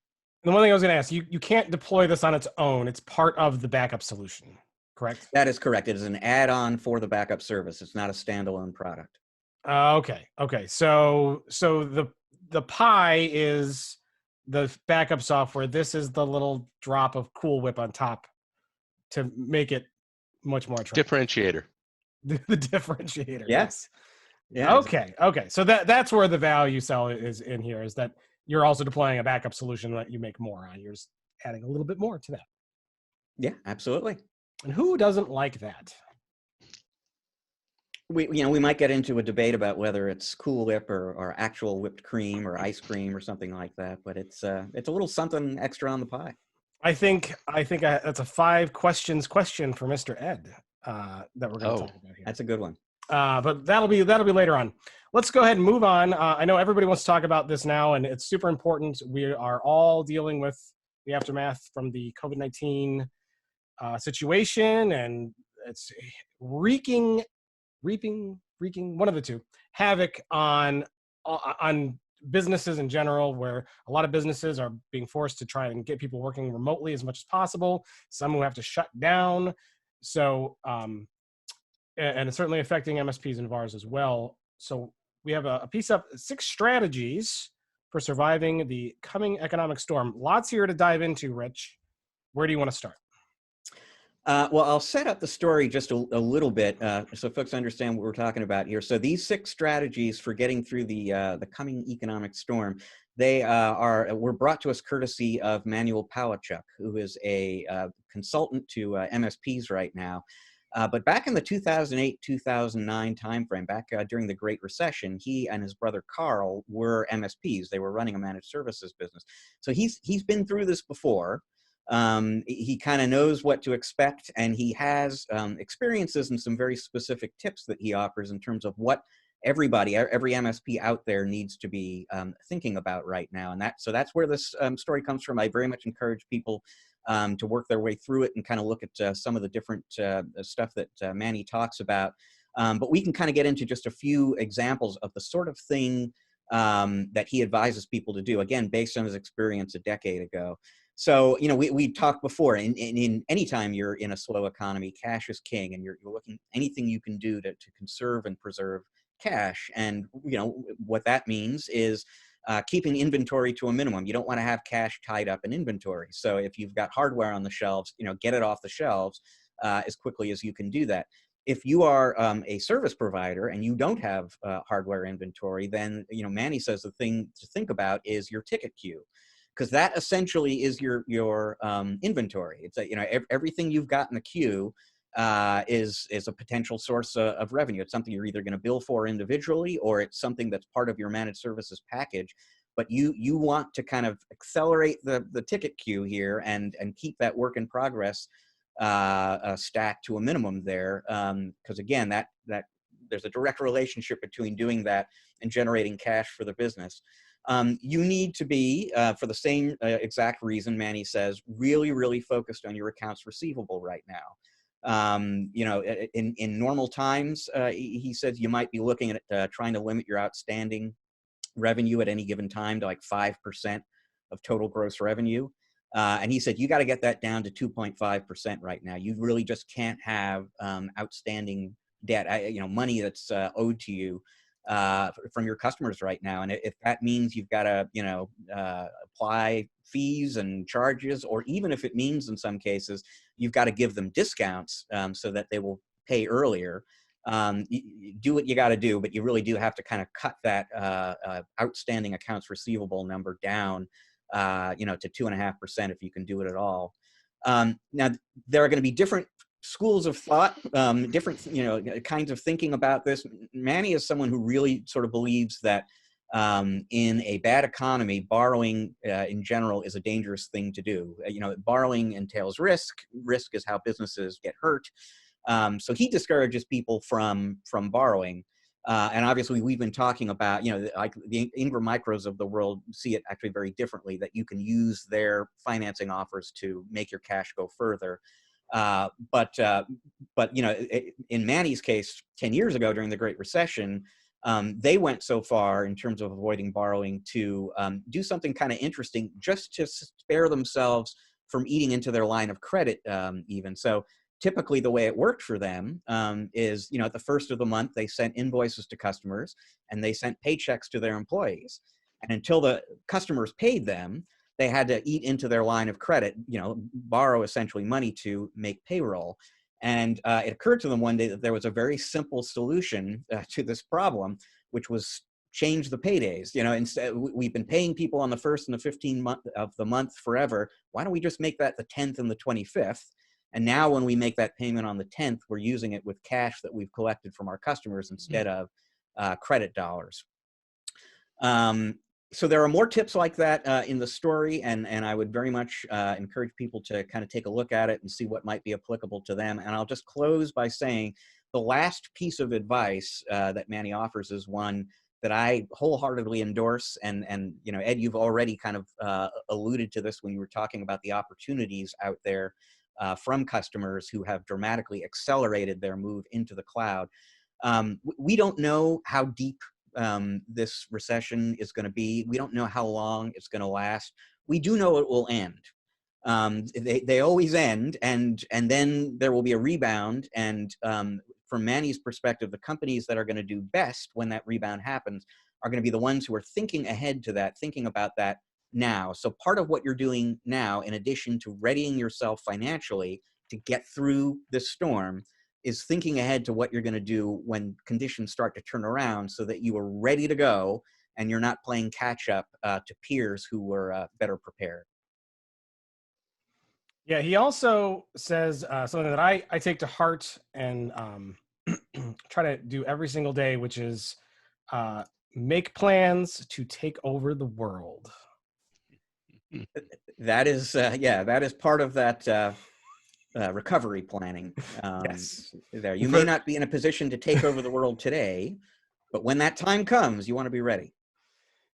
And the one thing I was going to ask, you can't deploy this on its own. It's part of the backup solution, correct? That is correct. It is an add-on for the backup service. It's not a standalone product. Okay. So the Pi is the backup software. This is the little drop of Cool Whip on top to make it much more attractive. Differentiator. the differentiator. Yeah. Yes. Yeah. Okay. Okay. So that's where the value sell is in here, is that you're also deploying a backup solution that you make more on. You're just adding a little bit more to that. Yeah, absolutely. And who doesn't like that? We might get into a debate about whether it's Cool Whip or actual whipped cream or ice cream or something like that, but it's a little something extra on the pie. I think that's a 5 questions question for Mr. Ed that we're going to talk about here. That's a good one. But that'll be later on. Let's go ahead and move on. I know everybody wants to talk about this now, and it's super important. We are all dealing with the aftermath from the COVID-19 situation, and it's wreaking one of the two havoc on businesses in general, where a lot of businesses are being forced to try and get people working remotely as much as possible. Some who have to shut down. So, and it's certainly affecting MSPs and VARs as well. So we have a piece up 6 strategies for surviving the coming economic storm. Lots here to dive into, Rich. Where do you want to start? Well, I'll set up the story just a little bit so folks understand what we're talking about here. So these 6 strategies for getting through the coming economic storm, they were brought to us courtesy of Manuel Palachuk, who is a consultant to MSPs right now. But back in the 2008-2009 timeframe, back during the Great Recession, he and his brother Carl were MSPs. They were running a managed services business. So he's been through this before. He kind of knows what to expect, and he has experiences and some very specific tips that he offers in terms of what every MSP out there needs to be thinking about right now. And so that's where this story comes from. I very much encourage people to work their way through it and kind of look at some of the different stuff that Manny talks about. But we can kind of get into just a few examples of the sort of thing that he advises people to do, again, based on his experience a decade ago. So, we talked before, in any time you're in a slow economy, cash is king, and you're looking anything you can do to conserve and preserve cash. And, what that means is keeping inventory to a minimum. You don't want to have cash tied up in inventory. So if you've got hardware on the shelves, get it off the shelves as quickly as you can do that. If you are a service provider and you don't have hardware inventory, then, Manny says the thing to think about is your ticket queue, because that essentially is your inventory. It's everything you've got in the queue is a potential source of revenue. It's something you're either going to bill for individually, or it's something that's part of your managed services package. But you want to kind of accelerate the ticket queue here and keep that work in progress stacked to a minimum there, because again, that there's a direct relationship between doing that and generating cash for the business. You need to be, for the same exact reason Manny says, really, really focused on your accounts receivable right now. In normal times, he says you might be looking at trying to limit your outstanding revenue at any given time to like 5% of total gross revenue. And he said, you got to get that down to 2.5% right now. You really just can't have outstanding debt, money that's owed to you from your customers right now. And if that means you've got to, apply fees and charges, or even if it means in some cases, you've got to give them discounts so that they will pay earlier. Do what you got to do, but you really do have to kind of cut that outstanding accounts receivable number down, to 2.5% if you can do it at all. Now, there are going to be different schools of thought, different kinds of thinking about this. Manny is someone who really sort of believes that in a bad economy, borrowing in general is a dangerous thing to do. Borrowing entails risk. Risk is how businesses get hurt. So he discourages people from borrowing. And obviously, we've been talking about, like the Ingram Micros of the world see it actually very differently, that you can use their financing offers to make your cash go further. But in Manny's case, 10 years ago during the Great Recession, they went so far in terms of avoiding borrowing to do something kind of interesting, just to spare themselves from eating into their line of credit even. So typically the way it worked for them is, at the first of the month, they sent invoices to customers and they sent paychecks to their employees. And until the customers paid them, they had to eat into their line of credit, borrow essentially money to make payroll. And it occurred to them one day that there was a very simple solution to this problem, which was change the paydays. You know, instead we've been paying people on the 1st and the 15th of the month forever. Why don't we just make that the 10th and the 25th? And now when we make that payment on the 10th, we're using it with cash that we've collected from our customers instead of credit dollars. So there are more tips like that in the story, and I would very much encourage people to kind of take a look at it and see what might be applicable to them. And I'll just close by saying the last piece of advice that Manny offers is one that I wholeheartedly endorse. And you know, Ed, you've already kind of alluded to this when you were talking about the opportunities out there from customers who have dramatically accelerated their move into the cloud. We don't know how deep this recession is going to be. We don't know how long it's going to last. We do know it will end. They always end, and then there will be a rebound. And from Manny's perspective, the companies that are going to do best when that rebound happens are going to be the ones who are thinking ahead to that, thinking about that now. So part of what you're doing now, in addition to readying yourself financially to get through this storm, is thinking ahead to what you're going to do when conditions start to turn around, so that you are ready to go and you're not playing catch up to peers who were better prepared. Yeah, he also says something that I take to heart and try to do every single day, which is make plans to take over the world. That is, yeah, that is part of that recovery planning. Yes. There, you may not be in a position to take over the world today, but when that time comes, you want to be ready.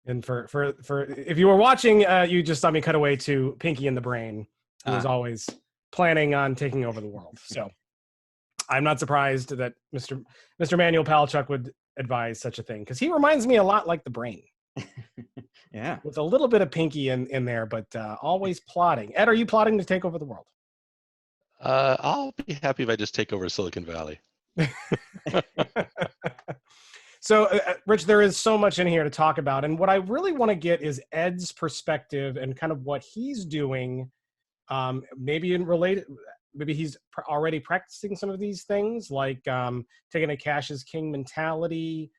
And for if you were watching, you just saw me cut away to Pinky in the Brain, who is always planning on taking over the world. So I'm not surprised that Mr. Manuel Palachuk would advise such a thing, because he reminds me a lot like the Brain. Yeah, with a little bit of Pinky in there, but always plotting. Ed, are you plotting to take over the world? I'll be happy if I just take over Silicon Valley. So, Rich, there is so much in here to talk about. And what I really want to get is Ed's perspective and kind of what he's doing. Maybe he's already practicing some of these things, like taking a cash is king mentality,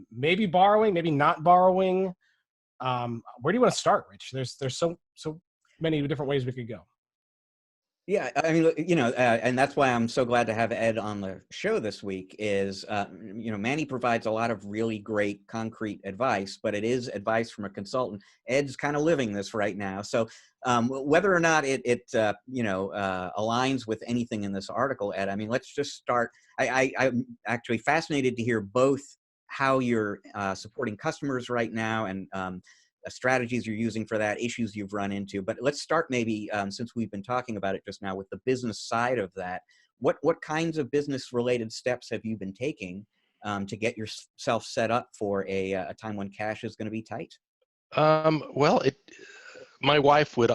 maybe borrowing, maybe not borrowing. Where do you want to start, Rich? There's so many different ways we could go. Yeah, I mean, you know, and that's why I'm so glad to have Ed on the show this week. Is you know, Manny provides a lot of really great concrete advice, but it is advice from a consultant. Ed's kind of living this right now, so whether or not it you know, aligns with anything in this article, Ed, I mean, let's just start. I'm actually fascinated to hear both how you're supporting customers right now, and strategies you're using for that, issues you've run into. But let's start maybe, since we've been talking about it just now, with the business side of that. What kinds of business related steps have you been taking to get yourself set up for a time when cash is going to be tight? Well, my wife would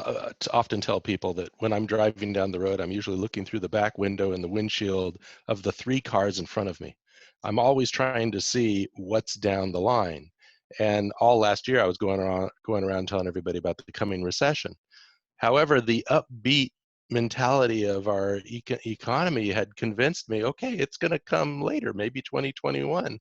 often tell people that when I'm driving down the road, I'm usually looking through the back window and the windshield of the 3 cars in front of me. I'm always trying to see what's down the line. And all last year, I was going around telling everybody about the coming recession. However, the upbeat mentality of our economy had convinced me, okay, it's going to come later, maybe 2021.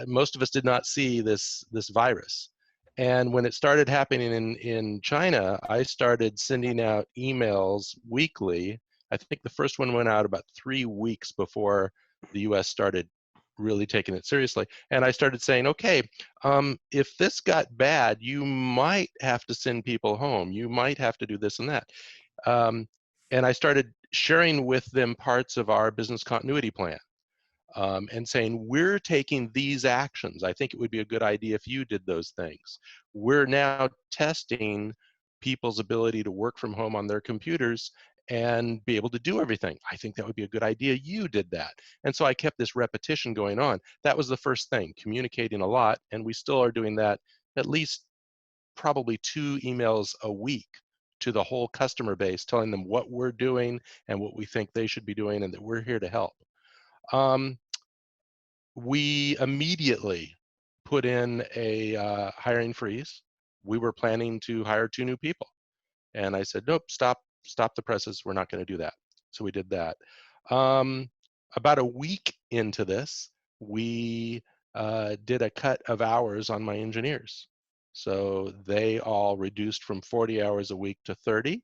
Most of us did not see this virus. And when it started happening in China, I started sending out emails weekly. I think the first one went out about 3 weeks before the US started really taking it seriously. And I started saying, okay, if this got bad, you might have to send people home. You might have to do this and that. And I started sharing with them parts of our business continuity plan. And saying, we're taking these actions. I think it would be a good idea if you did those things. We're now testing people's ability to work from home on their computers and be able to do everything. I think that would be a good idea. You did that. And so I kept this repetition going on. That was the first thing, communicating a lot. And we still are doing that, at least probably 2 emails a week to the whole customer base, telling them what we're doing and what we think they should be doing, and that we're here to help. We immediately put in a hiring freeze. We were planning to hire 2 new people. And I said, nope, stop the presses. We're not going to do that. So we did that. About a week into this, we did a cut of hours on my engineers. So they all reduced from 40 hours a week to 30.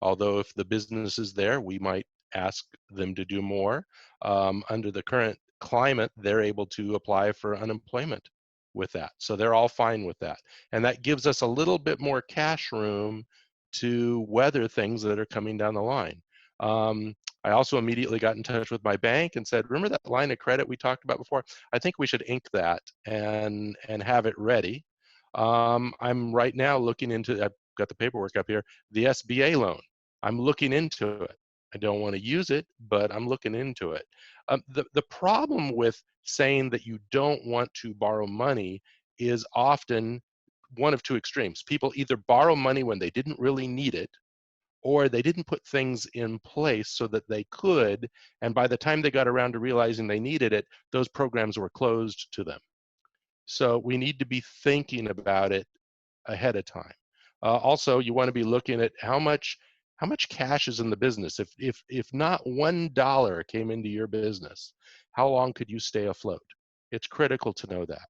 Although if the business is there, we might ask them to do more. Under the current climate, they're able to apply for unemployment with that. So they're all fine with that. And that gives us a little bit more cash room to weather things that are coming down the line. I also immediately got in touch with my bank and said, remember that line of credit we talked about before? I think we should ink that and have it ready. I'm right now looking into, I've got the paperwork up here, the SBA loan. I'm looking into it. I don't want to use it, but I'm looking into it. The problem with saying that you don't want to borrow money is often one of two extremes. People either borrow money when they didn't really need it, or they didn't put things in place so that they could, and by the time they got around to realizing they needed it, those programs were closed to them. So we need to be thinking about it ahead of time. Also, you want to be looking at how much cash is in the business. If not $1 came into your business, how long could you stay afloat? It's critical to know that.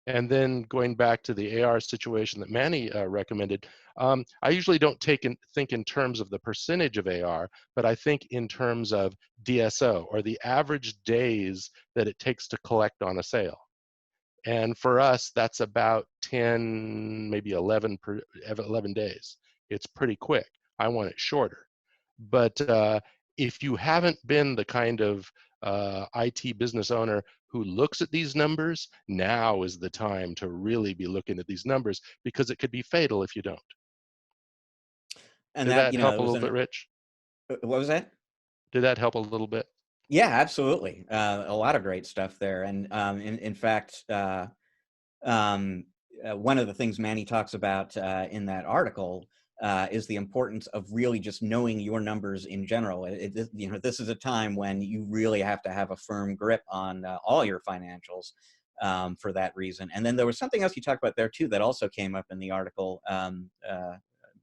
And then going back to the AR situation that Manny recommended, I usually don't think in terms of the percentage of AR, but I think in terms of DSO, or the average days that it takes to collect on a sale. And for us, that's about 10, maybe 11 days. It's pretty quick. I want it shorter. But if you haven't been the kind of IT business owner who looks at these numbers, now is the time to really be looking at these numbers, because it could be fatal if you don't. And Did that, that you know, help it a was little bit, Rich? what was that? Did that help a little bit? Yeah, absolutely. A lot of great stuff there. And in fact, one of the things Manny talks about in that article is the importance of really just knowing your numbers in general. You know, this is a time when you really have to have a firm grip on all your financials for that reason. And then there was something else you talked about there too that also came up in the article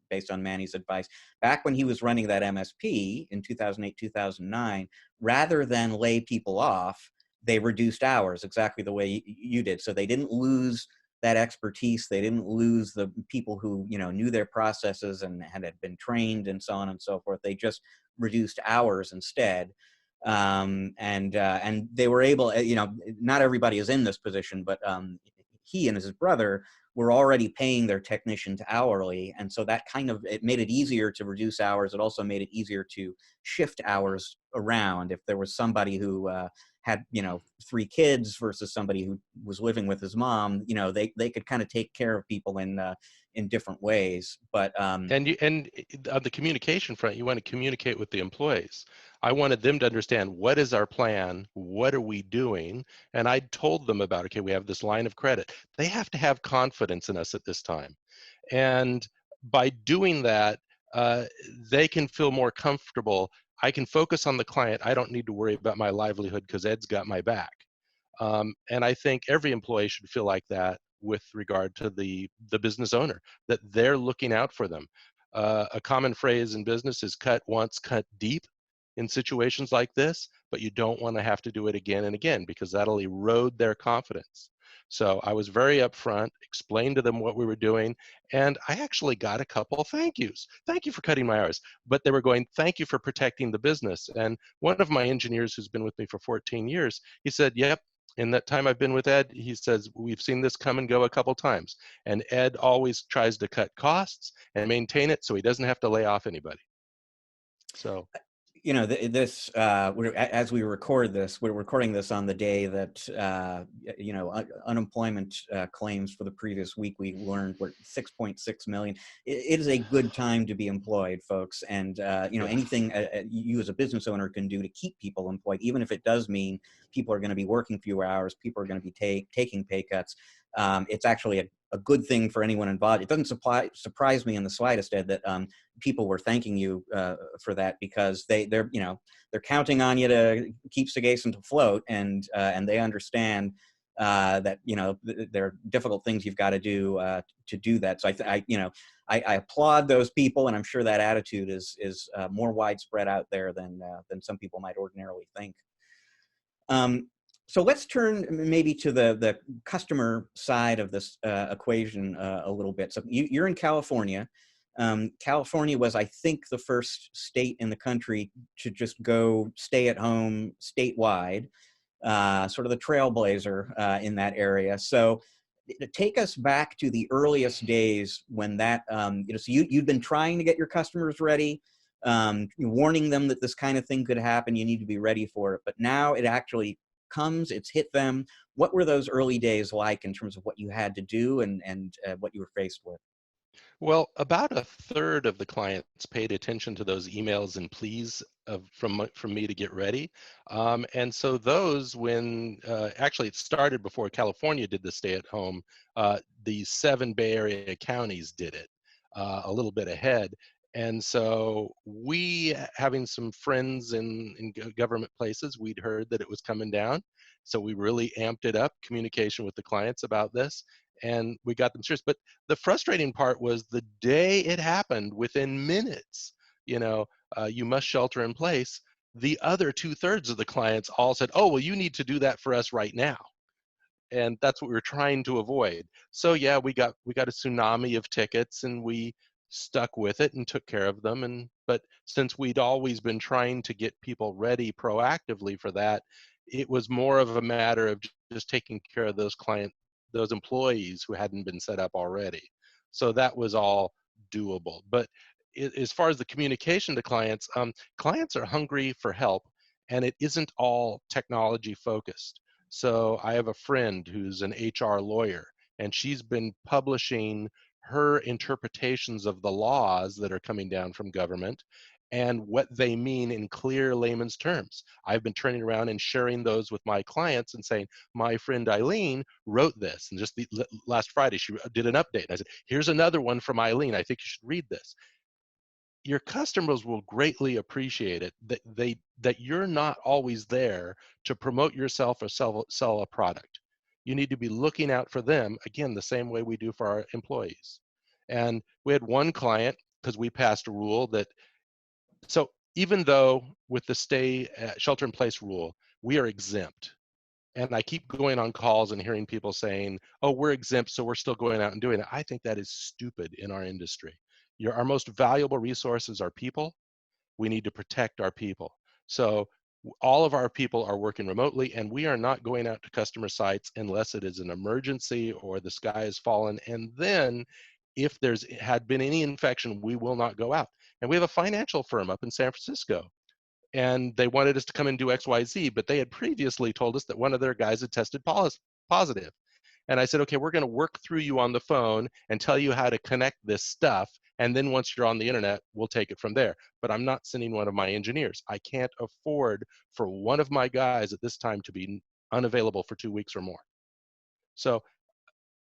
based on Manny's advice. Back when he was running that MSP in 2008, 2009, rather than lay people off, they reduced hours exactly the way you did. So they didn't lose that expertise. They didn't lose the people who, you know, knew their processes and had been trained and so on and so forth. They just reduced hours instead. And they were able, you know, not everybody is in this position, but he and his brother were already paying their technicians hourly. And so that kind of, it made it easier to reduce hours. It also made it easier to shift hours around. If there was somebody who had, you know, 3 kids versus somebody who was living with his mom, you know, they could kind of take care of people in different ways. But and on the communication front, you want to communicate with the employees. I wanted them to understand, what is our plan, what are we doing, and I told them about, okay, we have this line of credit. They have to have confidence in us at this time, and by doing that, they can feel more comfortable. I can focus on the client. I don't need to worry about my livelihood because Ed's got my back. And I think every employee should feel like that with regard to the business owner, that they're looking out for them. A common phrase in business is cut once, cut deep in situations like this, but you don't want to have to do it again and again, because that'll erode their confidence. So I was very upfront, explained to them what we were doing, and I actually got a couple of thank yous. Thank you for cutting my hours. But they were going, thank you for protecting the business. And one of my engineers who's been with me for 14 years, he said, yep, in that time I've been with Ed, he says, we've seen this come and go a couple times. And Ed always tries to cut costs and maintain it so he doesn't have to lay off anybody. So, you know, as we record this, we're recording this on the day that, you know, unemployment claims for the previous week, we learned were 6.6 million. It is a good time to be employed, folks. And, you know, anything you as a business owner can do to keep people employed, even if it does mean people are going to be working fewer hours, people are going to be taking pay cuts. It's actually a good thing for anyone involved. It doesn't surprise me in the slightest, Ed, that people were thanking you for that, because they're you know, they're counting on you to keep Sagacent afloat, and they understand that, there are difficult things you've got to do that. So I applaud those people, and I'm sure that attitude is more widespread out there than some people might ordinarily think. So let's turn maybe to the customer side of this equation a little bit. So you're in California. California was, I think, the first state in the country to just go stay at home statewide, sort of the trailblazer in that area. So take us back to the earliest days when that, so you'd been trying to get your customers ready, warning them that this kind of thing could happen. You need to be ready for it. But now it actually comes, it's hit them. What were those early days like in terms of what you had to do and what you were faced with? Well, about a third of the clients paid attention to those emails and pleas from me to get ready. And so those, when actually it started before California did the stay at home, the 7 Bay Area counties did it a little bit ahead. And so we, having some friends in government places, we'd heard that it was coming down. So we really amped it up, communication with the clients about this, and we got them serious. But the frustrating part was the day it happened, within minutes, you must shelter in place. The other 2/3 of the clients all said, oh, well, you need to do that for us right now. And that's what we were trying to avoid. So yeah, we got a tsunami of tickets, and we stuck with it and took care of them. But since we'd always been trying to get people ready proactively for that, it was more of a matter of just taking care of those employees who hadn't been set up already. So that was all doable. But as far as the communication to clients, clients are hungry for help, and it isn't all technology focused. So I have a friend who's an HR lawyer, and she's been publishing her interpretations of the laws that are coming down from government and what they mean in clear layman's terms. I've been turning around and sharing those with my clients and saying, my friend Eileen wrote this. And just last Friday, she did an update. I said, here's another one from Eileen. I think you should read this. Your customers will greatly appreciate it, that you're not always there to promote yourself or sell a product. You need to be looking out for them, again, the same way we do for our employees. And we had one client, because we passed a rule that, so even though with the shelter in place rule, we are exempt. And I keep going on calls and hearing people saying, oh, we're exempt, so we're still going out and doing it. I think that is stupid in our industry. Our most valuable resources are people. We need to protect our people. So all of our people are working remotely, and we are not going out to customer sites unless it is an emergency or the sky has fallen. And then if there's had been any infection, we will not go out. And we have a financial firm up in San Francisco, and they wanted us to come and do XYZ, but they had previously told us that one of their guys had tested positive. And I said, okay, we're going to work through you on the phone and tell you how to connect this stuff. And then once you're on the internet, we'll take it from there. But I'm not sending one of my engineers. I can't afford for one of my guys at this time to be unavailable for 2 weeks or more. So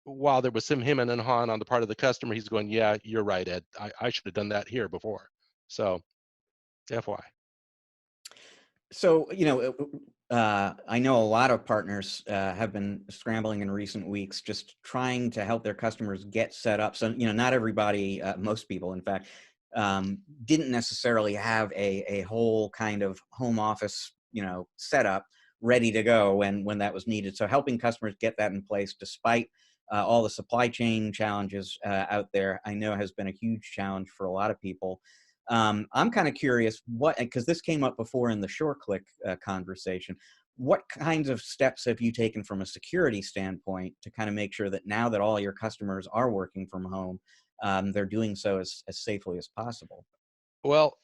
while there was some him and han on the part of the customer, he's going, yeah, you're right, Ed. I should have done that here before. So FYI. So, I know a lot of partners have been scrambling in recent weeks, just trying to help their customers get set up. So, not everybody, most people, in fact, didn't necessarily have a whole kind of home office, setup ready to go when that was needed. So helping customers get that in place, despite all the supply chain challenges out there, I know has been a huge challenge for a lot of people. I'm kind of curious because this came up before in the SureClick conversation. What kinds of steps have you taken from a security standpoint to kind of make sure that now that all your customers are working from home, they're doing so as safely as possible? Well,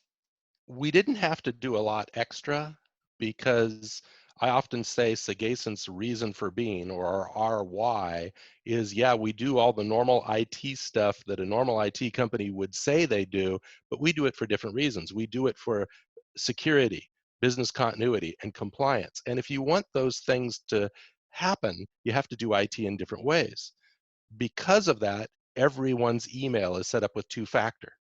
we didn't have to do a lot extra, because I often say Sagacent's reason for being, or our why, is, yeah, we do all the normal IT stuff that a normal IT company would say they do, but we do it for different reasons. We do it for security, business continuity, and compliance. And if you want those things to happen, you have to do IT in different ways. Because of that, everyone's email is set up with two-factor.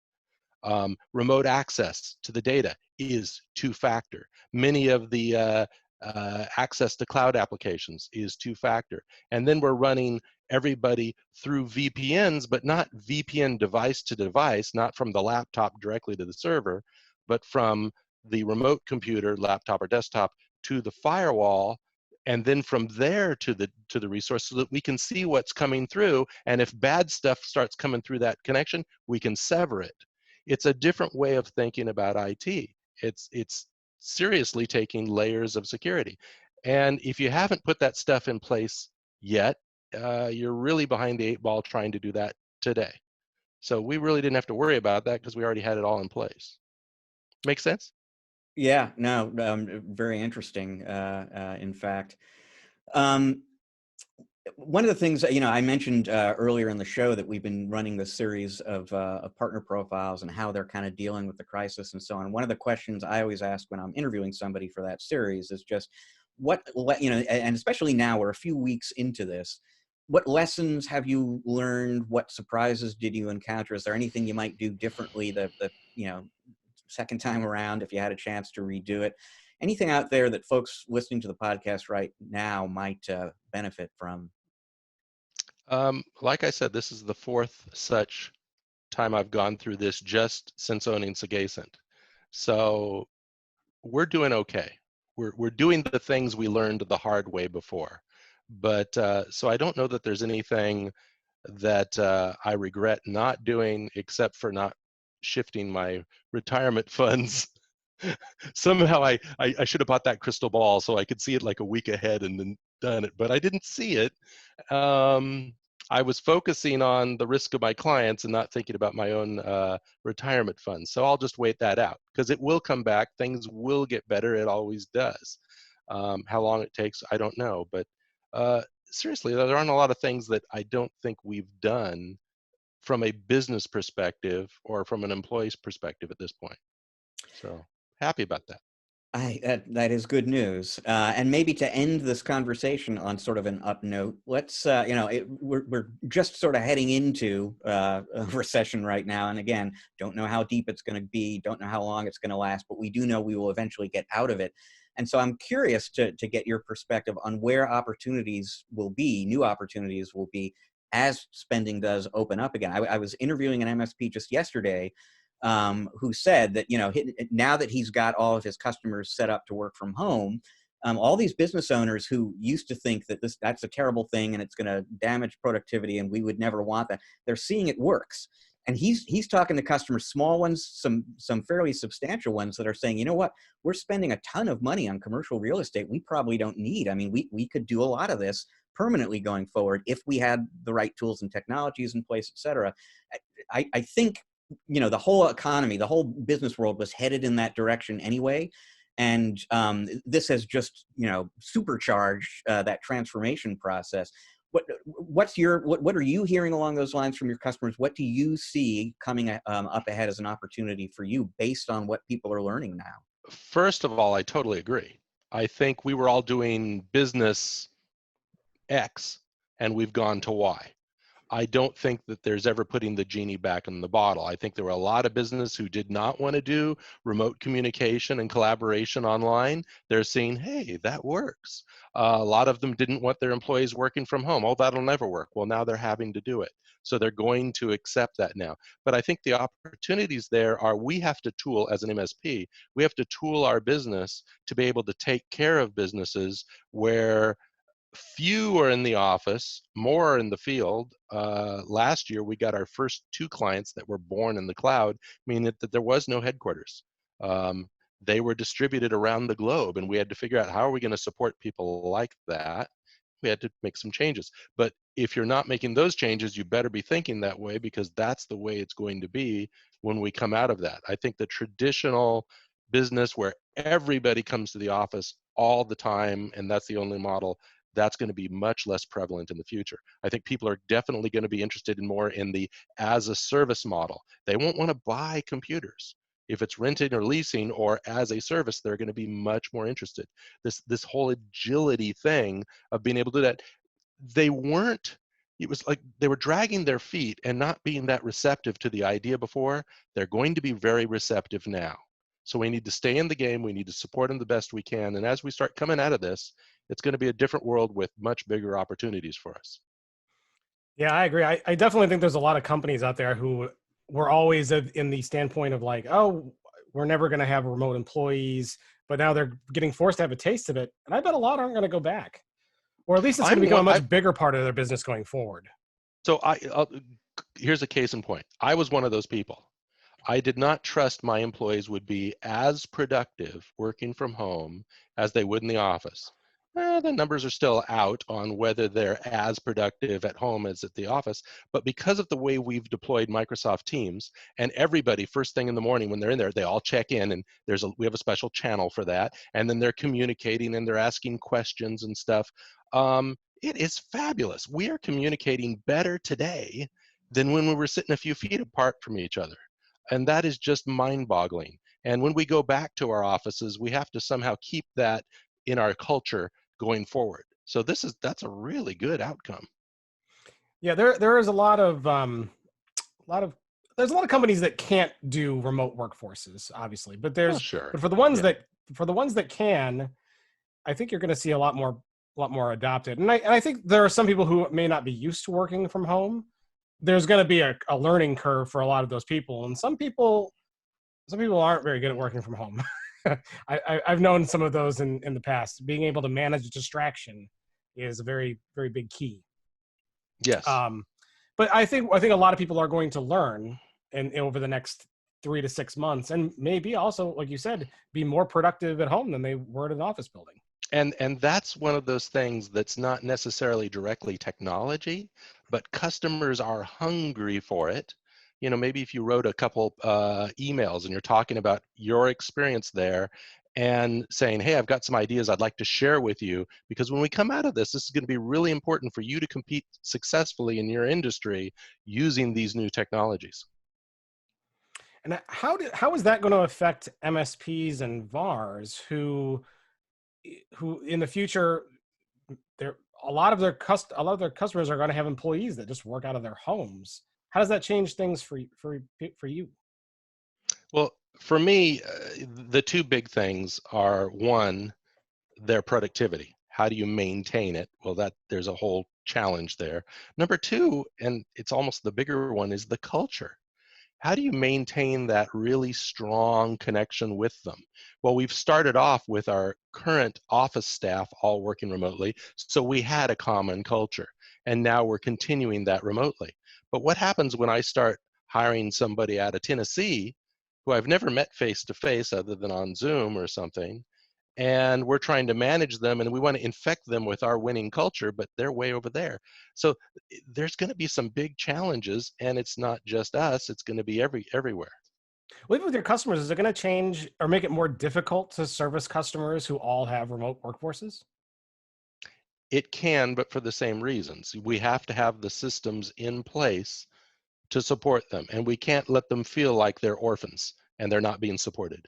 Remote access to the data is two-factor. Many of the access to cloud applications is two-factor. And then we're running everybody through VPNs, but not VPN device to device, not from the laptop directly to the server, but from the remote computer, laptop or desktop, to the firewall, and then from there to the resource, so that we can see what's coming through. And if bad stuff starts coming through that connection, we can sever it. It's a different way of thinking about IT. It's seriously taking layers of security. And if you haven't put that stuff in place yet, you're really behind the 8 ball trying to do that today. So we really didn't have to worry about that because we already had it all in place. Make sense? Yeah, no, very interesting, in fact. Um, One of the things, I mentioned earlier in the show that we've been running this series of partner profiles and how they're kind of dealing with the crisis and so on. One of the questions I always ask when I'm interviewing somebody for that series is just and especially now we're a few weeks into this, what lessons have you learned? What surprises did you encounter? Is there anything you might do differently the second time around if you had a chance to redo it? Anything out there that folks listening to the podcast right now might benefit from? Like I said, this is the 4th such time I've gone through this just since owning Sagacent. So we're doing okay. We're doing the things we learned the hard way before. But so I don't know that there's anything that I regret not doing, except for not shifting my retirement funds. Somehow I should have bought that crystal ball so I could see it like a week ahead and then done it, but I didn't see it. I was focusing on the risk of my clients and not thinking about my own retirement funds. So I'll just wait that out because it will come back. Things will get better. It always does. How long it takes, I don't know. But seriously, there aren't a lot of things that I don't think we've done from a business perspective or from an employee's perspective at this point. So happy about that. That is good news. And maybe to end this conversation on sort of an up note, let's, we're just sort of heading into a recession right now. And again, don't know how deep it's going to be, don't know how long it's going to last, but we do know we will eventually get out of it. And so I'm curious to get your perspective on where opportunities will be, new opportunities will be as spending does open up again. I was interviewing an MSP just yesterday who said that, now that he's got all of his customers set up to work from home, all these business owners who used to think that that's a terrible thing and it's going to damage productivity and we would never want that, they're seeing it works. And he's talking to customers, small ones, some fairly substantial ones that are saying, you know what, we're spending a ton of money on commercial real estate we probably don't need. I mean, we could do a lot of this permanently going forward if we had the right tools and technologies in place, et cetera. I think the whole economy, the whole business world was headed in that direction anyway. And this has just, supercharged that transformation process. What are you hearing along those lines from your customers? What do you see coming up ahead as an opportunity for you based on what people are learning now? First of all, I totally agree. I think we were all doing business X and we've gone to Y. I don't think that there's ever putting the genie back in the bottle. I think there were a lot of business who did not want to do remote communication and collaboration online. They're seeing, hey, that works. A lot of them didn't want their employees working from home. Oh, that'll never work. Well, now they're having to do it. So they're going to accept that now. But I think the opportunities there are we have to tool, as an MSP, we have to tool our business to be able to take care of businesses where few are in the office, more are in the field. Last year, we got our first 2 clients that were born in the cloud, meaning that there was no headquarters. They were distributed around the globe, and we had to figure out how are we going to support people like that. We had to make some changes. But if you're not making those changes, you better be thinking that way because that's the way it's going to be when we come out of that. I think the traditional business where everybody comes to the office all the time, and that's the only model, that's going to be much less prevalent in the future. I think people are definitely going to be interested in more in the as a service model. They won't want to buy computers. If it's renting or leasing or as a service, they're going to be much more interested. This whole agility thing of being able to do that, it was like they were dragging their feet and not being that receptive to the idea before. They're going to be very receptive now. So we need to stay in the game. We need to support them the best we can. And as we start coming out of this, it's going to be a different world with much bigger opportunities for us. Yeah, I agree. I definitely think there's a lot of companies out there who were always in the standpoint of like, oh, we're never going to have remote employees, but now they're getting forced to have a taste of it. And I bet a lot aren't going to go back, or at least it's going to become a much bigger part of their business going forward. So here's a case in point. I was one of those people. I did not trust my employees would be as productive working from home as they would in the office. Well, the numbers are still out on whether they're as productive at home as at the office, but because of the way we've deployed Microsoft Teams, and everybody first thing in the morning when they're in there, they all check in, and we have a special channel for that, and then they're communicating and they're asking questions and stuff. It is fabulous. We are communicating better today than when we were sitting a few feet apart from each other. And that is just mind-boggling. And when we go back to our offices, we have to somehow keep that in our culture going forward. So that's a really good outcome. Yeah, there is a lot of there's a lot of companies that can't do remote workforces, obviously, but but for the ones that can, I think you're going to see a lot more adopted. And I think there are some people who may not be used to working from home. There's going to be a learning curve for a lot of those people, and some people aren't very good at working from home. I've known some of those in the past. Being able to manage distraction is a very, very big key. Yes. But I think a lot of people are going to learn over the next 3 to 6 months, and maybe also, like you said, be more productive at home than they were in an office building. And that's one of those things that's not necessarily directly technology, but customers are hungry for it. You know, maybe if you wrote a couple emails and you're talking about your experience there and saying, hey, I've got some ideas I'd like to share with you, because when we come out of this is going to be really important for you to compete successfully in your industry using these new technologies. And how is that going to affect MSPs and VARs who in the future, a lot of their customers are going to have employees that just work out of their homes? How does that change things for you? Well, for me, the two big things are, one, their productivity. How do you maintain it? Well, there's a whole challenge there. Number two, and it's almost the bigger one, is the culture. How do you maintain that really strong connection with them? Well, we've started off with our current office staff all working remotely, so we had a common culture, and now we're continuing that remotely. But what happens when I start hiring somebody out of Tennessee who I've never met face-to-face other than on Zoom or something, and we're trying to manage them and we want to infect them with our winning culture, but they're way over there. So there's going to be some big challenges, and it's not just us, it's going to be everywhere. Well, even with your customers, is it going to change or make it more difficult to service customers who all have remote workforces? It can, but for the same reasons. We have to have the systems in place to support them, and we can't let them feel like they're orphans and they're not being supported.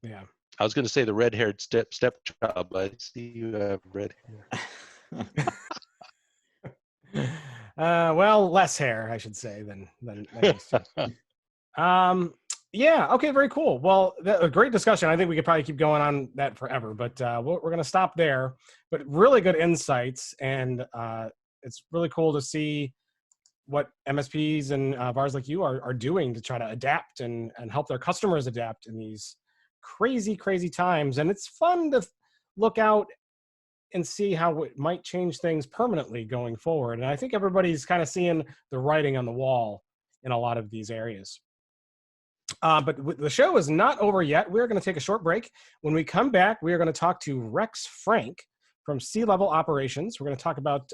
Yeah. I was going to say the red-haired stepchild, but I see you have red hair. Well, less hair, I should say, than used to. Yeah. Okay. Very cool. Well, a great discussion. I think we could probably keep going on that forever, but we're going to stop there. But really good insights, and it's really cool to see what MSPs and VARs like you are doing to try to adapt and help their customers adapt in these crazy, crazy times. And it's fun to look out and see how it might change things permanently going forward. And I think everybody's kind of seeing the writing on the wall in a lot of these areas. But the show is not over yet. We're going to take a short break. When we come back, we are going to talk to Rex Frank from C-Level Operations. We're going to talk about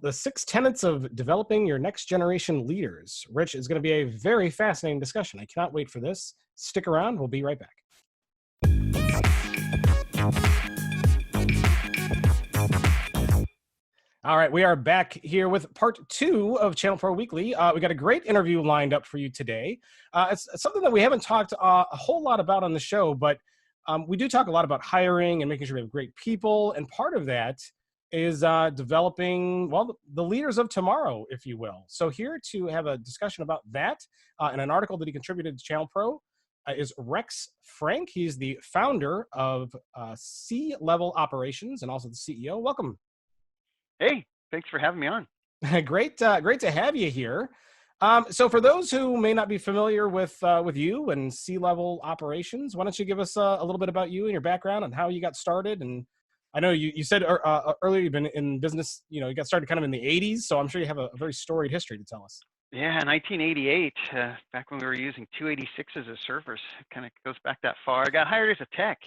the 6 tenets of developing your next generation leaders. Rich, is going to be a very fascinating discussion. I cannot wait for this. Stick around. We'll be right back. All right, we are back here with part 2 of ChannelPro Weekly. We got a great interview lined up for you today. It's something that we haven't talked a whole lot about on the show, but we do talk a lot about hiring and making sure we have great people. And part of that is developing, the leaders of tomorrow, if you will. So here to have a discussion about that and an article that he contributed to ChannelPro is Rex Frank. He's the founder of C-Level Operations and also the CEO. Welcome. Hey, thanks for having me on. Great to have you here. So for those who may not be familiar with you and C-Level Operations, why don't you give us a little bit about you and your background and how you got started? And I know you said earlier you've been in business, you got started kind of in the 80s, so I'm sure you have a very storied history to tell us. Yeah, 1988, back when we were using 286s as servers. It kind of goes back that far. I got hired as a tech.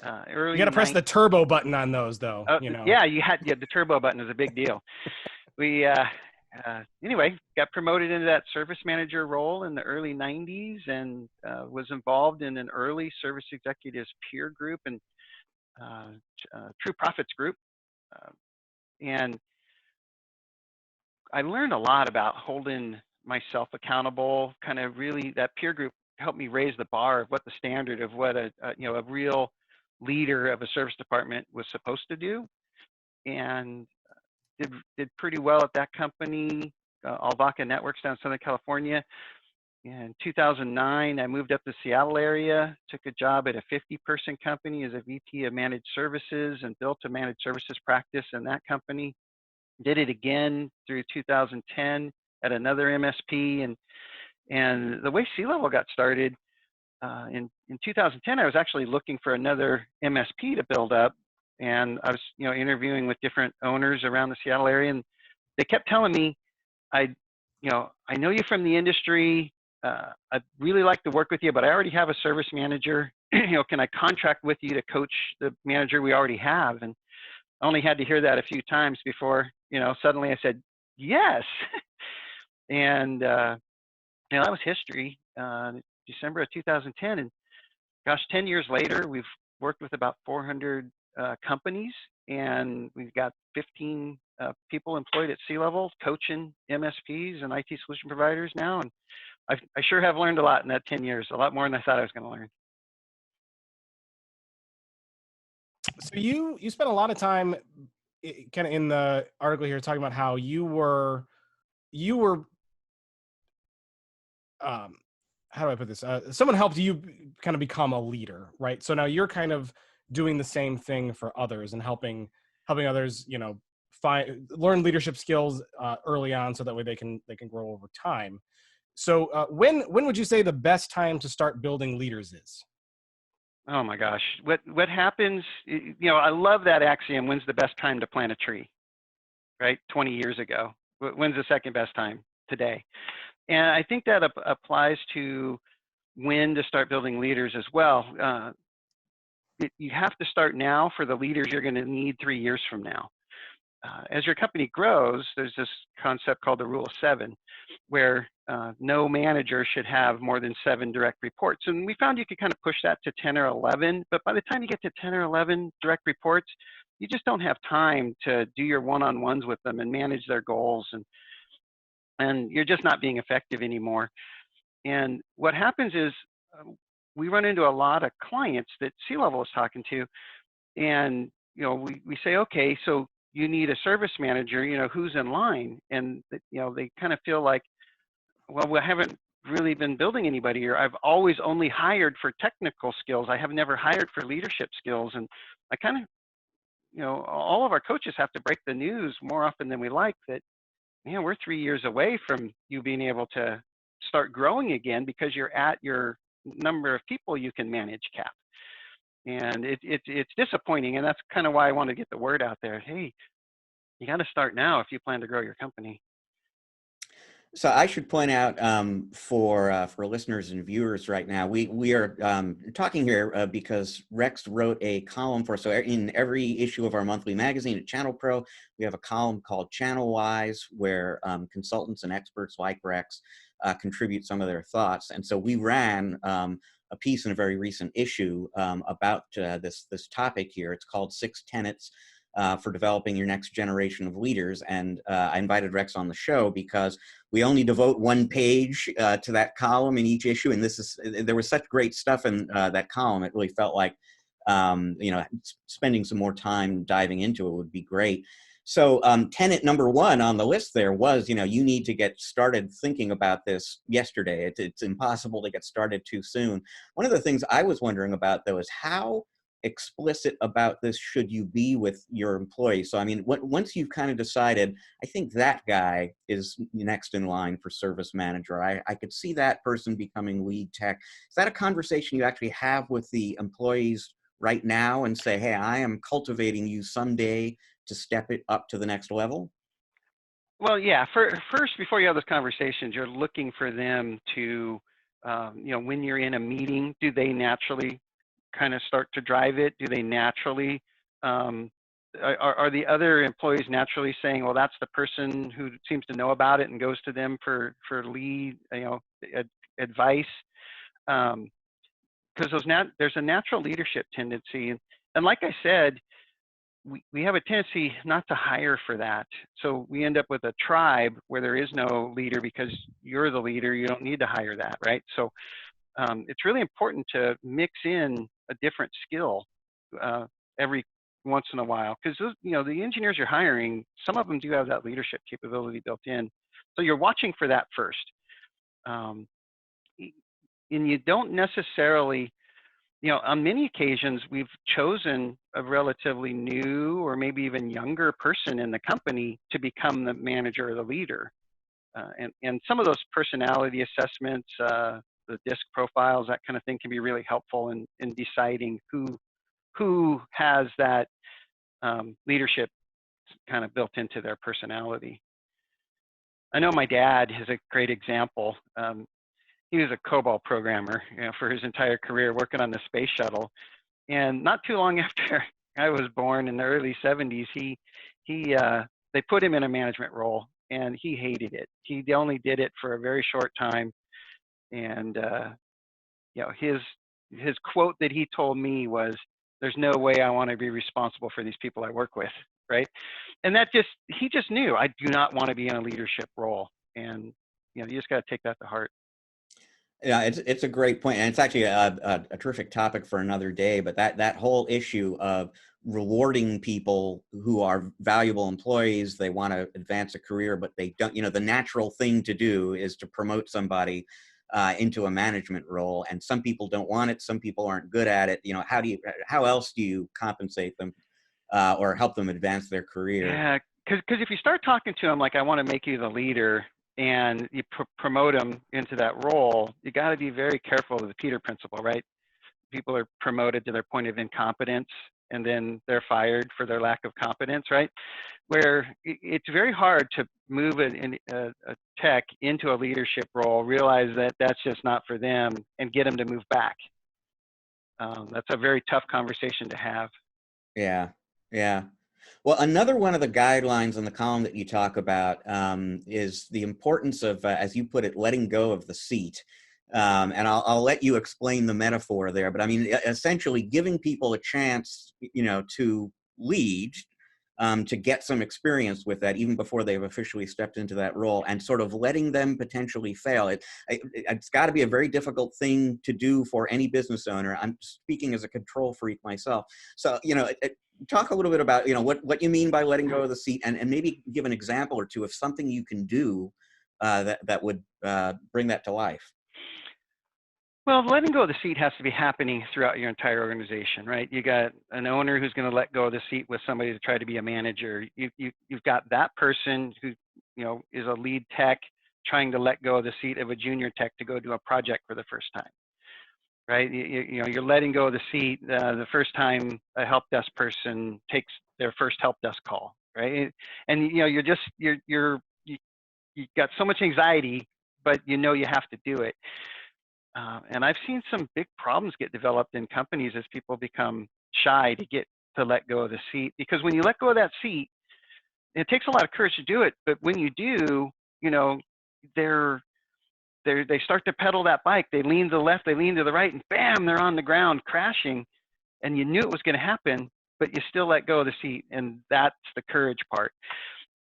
You got to press the turbo button on those, though. Yeah, the turbo button is a big deal. We anyway got promoted into that service manager role in the early 90s and was involved in an early service executives peer group and True Profits group, and I learned a lot about holding myself accountable. Kind of really, that peer group helped me raise the bar of what the standard of what a real leader of a service department was supposed to do, and did pretty well at that company, Alvaca Networks down in Southern California. In 2009, I moved up to the Seattle area, took a job at a 50-person company as a VP of Managed Services and built a Managed Services practice in that company. Did it again through 2010 at another MSP. And the way C-Level got started, in 2010, I was actually looking for another MSP to build up. And I was interviewing with different owners around the Seattle area. And they kept telling me, I know you from the industry. I'd really like to work with you, but I already have a service manager. Can I contract with you to coach the manager we already have? And I only had to hear that a few times before, suddenly I said, yes. And, that was history, December of 2010. And gosh, 10 years later, we've worked with about 400 companies, and we've got 15 people employed at C-Level coaching MSPs and IT solution providers now. And I sure have learned a lot in that 10 years, a lot more than I thought I was going to learn. So you spent a lot of time kind of in the article here talking about how you were how do I put this? Someone helped you kind of become a leader, right? So now you're kind of doing the same thing for others and helping others, learn leadership skills early on, so that way they can grow over time. So when would you say the best time to start building leaders is? Oh my gosh, what happens? I love that axiom. When's the best time to plant a tree? Right, 20 years ago. When's the second best time? Today. And I think that applies to when to start building leaders as well. You have to start now for the leaders you're going to need 3 years from now. As your company grows, there's this concept called the Rule of 7, where no manager should have more than 7 direct reports. And we found you could kind of push that to 10 or 11, but by the time you get to 10 or 11 direct reports, you just don't have time to do your one-on-ones with them and manage their goals, and you're just not being effective anymore. And what happens is we run into a lot of clients that C-Level is talking to, and we say, okay, so you need a service manager, who's in line? And they kind of feel like, well, we haven't really been building anybody here. I've always only hired for technical skills. I have never hired for leadership skills. And I kind of, all of our coaches have to break the news more often than we like that, we're 3 years away from you being able to start growing again because you're at your number of people you can manage cap. And it's disappointing, and that's kind of why I want to get the word out there. Hey, you got to start now if you plan to grow your company. So I should point out for listeners and viewers right now, we are talking here because Rex wrote a column for us. So in every issue of our monthly magazine at ChannelPro, we have a column called ChannelWise, where consultants and experts like Rex contribute some of their thoughts. And so we ran a piece in a very recent issue about this topic here. It's called 6 Tenets for Developing Your Next Generation of Leaders. And I invited Rex on the show because we only devote 1 page to that column in each issue. And there was such great stuff in that column. It really felt like, spending some more time diving into it would be great. So tenet number one on the list there was, you need to get started thinking about this yesterday. It's impossible to get started too soon. One of the things I was wondering about, though, is how explicit about this should you be with your employees? So, I mean, once you've kind of decided, I think that guy is next in line for service manager, I could see that person becoming lead tech. Is that a conversation you actually have with the employees right now and say, hey, I am cultivating you someday to step it up to the next level? Well, yeah. First, before you have those conversations, you're looking for them to, when you're in a meeting, do they naturally kind of start to drive it? Do they naturally, are the other employees naturally saying, well, that's the person who seems to know about it and goes to them for lead, advice? Because there's a natural leadership tendency, and like I said, we have a tendency not to hire for that. So we end up with a tribe where there is no leader because you're the leader. You don't need to hire that, right? So it's really important to mix in a different skill every once in a while, because the engineers you're hiring, some of them do have that leadership capability built in. So you're watching for that first. And you don't necessarily, on many occasions, we've chosen a relatively new or maybe even younger person in the company to become the manager or the leader. And some of those personality assessments, the DISC profiles, that kind of thing can be really helpful in deciding who has that leadership kind of built into their personality. I know my dad is a great example. He was a COBOL programmer, for his entire career, working on the space shuttle. And not too long after I was born in the early 70s, they put him in a management role, and he hated it. He only did it for a very short time. And his quote that he told me was, "There's no way I want to be responsible for these people I work with," right? And he just knew, I do not want to be in a leadership role. And you just got to take that to heart. Yeah, it's a great point, and it's actually a terrific topic for another day. But that whole issue of rewarding people who are valuable employees, they want to advance a career, but they don't. The natural thing to do is to promote somebody into a management role, and some people don't want it. Some people aren't good at it. How else do you compensate them or help them advance their career? Yeah, because if you start talking to them like, I want to make you the leader, and you promote them into that role, you got to be very careful of the Peter principle, right? People are promoted to their point of incompetence, and then they're fired for their lack of competence, right? Where it's very hard to move a tech into a leadership role, realize that that's just not for them, and get them to move back. That's a very tough conversation to have. Yeah, yeah. Well, another one of the guidelines in the column that you talk about is the importance of, as you put it, letting go of the seat. And I'll let you explain the metaphor there. But I mean, essentially giving people a chance, to lead, to get some experience with that, even before they've officially stepped into that role, and sort of letting them potentially fail. It's got to be a very difficult thing to do for any business owner. I'm speaking as a control freak myself. So, talk a little bit about, what you mean by letting go of the seat, and maybe give an example or two of something you can do that would bring that to life. Well, letting go of the seat has to be happening throughout your entire organization, right? You got an owner who's going to let go of the seat with somebody to try to be a manager. You've got that person who, is a lead tech trying to let go of the seat of a junior tech to go do a project for the first time, right? You're letting go of the seat the first time a help desk person takes their first help desk call, right? And you've got so much anxiety, but you have to do it. And I've seen some big problems get developed in companies as people become shy to let go of the seat. Because when you let go of that seat, it takes a lot of courage to do it. But when you do, they start to pedal that bike. They lean to the left, they lean to the right, and bam, they're on the ground crashing. And you knew it was going to happen, but you still let go of the seat. And that's the courage part.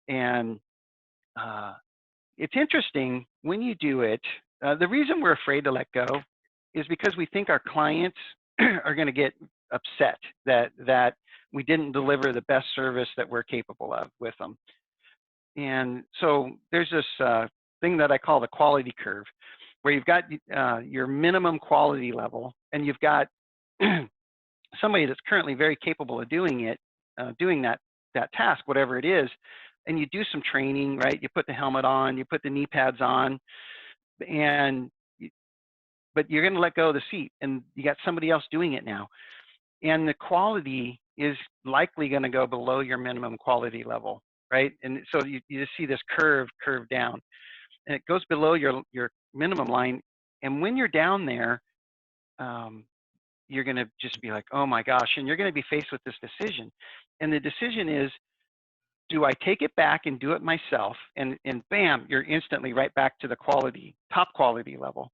And it's interesting when you do it. The reason we're afraid to let go is because we think our clients are going to get upset that we didn't deliver the best service that we're capable of with them. And so there's this thing that I call the quality curve, where you've got your minimum quality level, and you've got somebody that's currently very capable of doing it, doing that task, whatever it is, and you do some training, right? You put the helmet on, you put the knee pads on, but you're going to let go of the seat, and you got somebody else doing it now, and the quality is likely going to go below your minimum quality level, right? And so you just see this curve down, and it goes below your minimum line, and when you're down there, you're going to just be like, oh my gosh, and you're going to be faced with this decision, and the decision is, do I take it back and do it myself, and bam, you're instantly right back to the top quality level?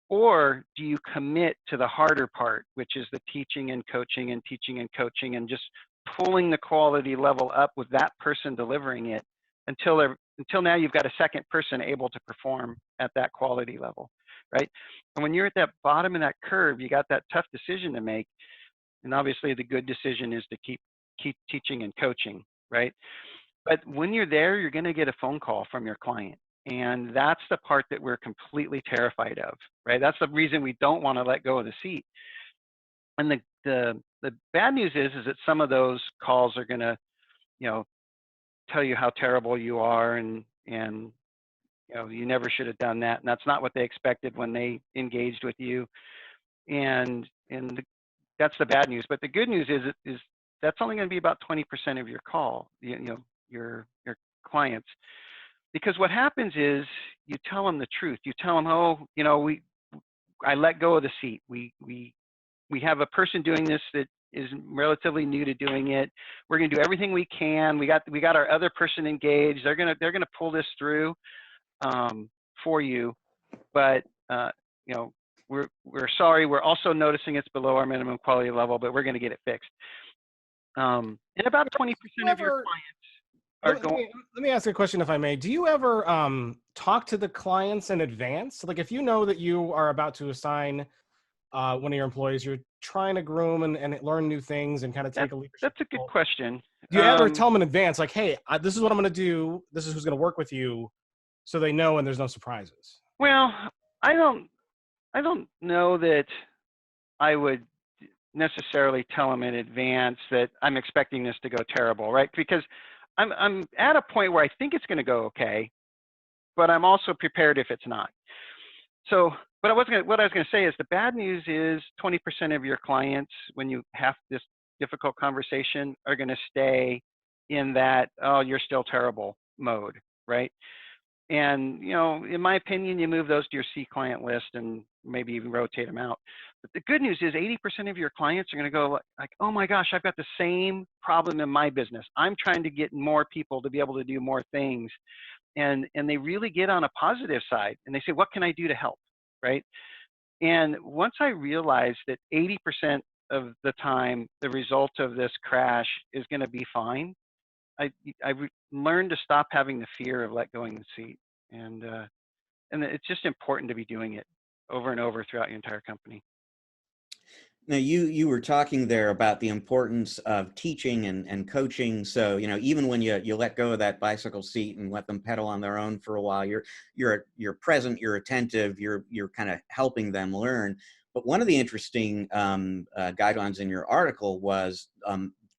Or do you commit to the harder part, which is the teaching and coaching and just pulling the quality level up with that person delivering it until now you've got a second person able to perform at that quality level, right? And when you're at that bottom of that curve, you got that tough decision to make. And obviously the good decision is to keep teaching and coaching, right? But when you're there, you're going to get a phone call from your client. And that's the part that we're completely terrified of, right? That's the reason we don't want to let go of the seat. And the bad news is that some of those calls are going to, tell you how terrible you are, and you never should have done that. And that's not what they expected when they engaged with you. And that's the bad news. But the good news is that's only going to be about 20% of your call, your clients. Because what happens is you tell them the truth. You tell them, I let go of the seat. We have a person doing this that is relatively new to doing it. We're going to do everything we can. We got our other person engaged. They're going to pull this through for you. But we're sorry. We're also noticing it's below our minimum quality level, but we're going to get it fixed. And about 20% of your clients. Let me ask a question, if I may. Do you ever talk to the clients in advance? Like, if you know that you are about to assign one of your employees, you're trying to groom and learn new things and kind of take a leadership That's a good role. question. Do you ever tell them in advance, like, hey, this is what I'm going to do. This is who's going to work with you, so they know and there's no surprises? Well, I don't know that I would necessarily tell them in advance that I'm expecting this to go terrible, right? Because I'm at a point where I think it's going to go okay, but I'm also prepared if it's not. So, but what I was going to say is the bad news is 20% of your clients, when you have this difficult conversation, are going to stay in that, oh, you're still terrible mode, right? And, in my opinion, you move those to your C client list and maybe even rotate them out. But the good news is 80% of your clients are going to go like, oh my gosh, I've got the same problem in my business. I'm trying to get more people to be able to do more things. And they really get on a positive side and they say, what can I do to help, right? And once I realized that 80% of the time, the result of this crash is going to be fine, I learned to stop having the fear of let going the seat, and it's just important to be doing it over and over throughout your entire company. Now, you were talking there about the importance of teaching and coaching. So, even when you let go of that bicycle seat and let them pedal on their own for a while, you're present, you're attentive, you're kind of helping them learn. But one of the interesting guidelines in your article was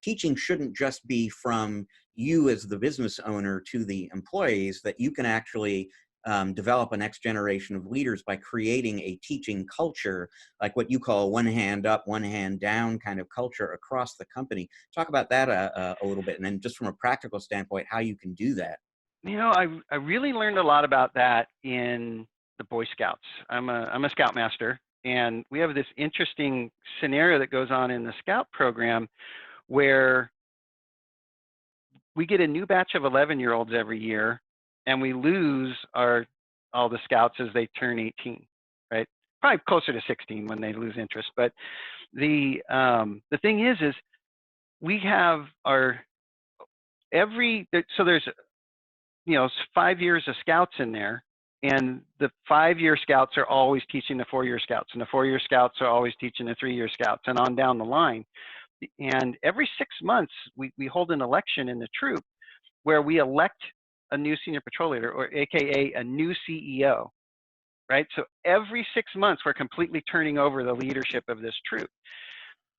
teaching shouldn't just be from you as the business owner to the employees, that you can actually develop a next generation of leaders by creating a teaching culture, like what you call a one hand up, one hand down kind of culture across the company. Talk about that a little bit, and then just from a practical standpoint, how you can do that. I really learned a lot about that in the Boy Scouts. I'm a Scoutmaster, and we have this interesting scenario that goes on in the Scout program where we get a new batch of 11-year-olds every year, and we lose all the Scouts as they turn 18, right? Probably closer to 16 when they lose interest. But the thing is we have so there's 5 years of Scouts in there, and the 5-year Scouts are always teaching the 4-year Scouts, and the 4-year Scouts are always teaching the 3-year Scouts, and on down the line. And every 6 months, we hold an election in the troop where we elect a new senior patrol leader, or AKA a new CEO, right? So every 6 months, we're completely turning over the leadership of this troop.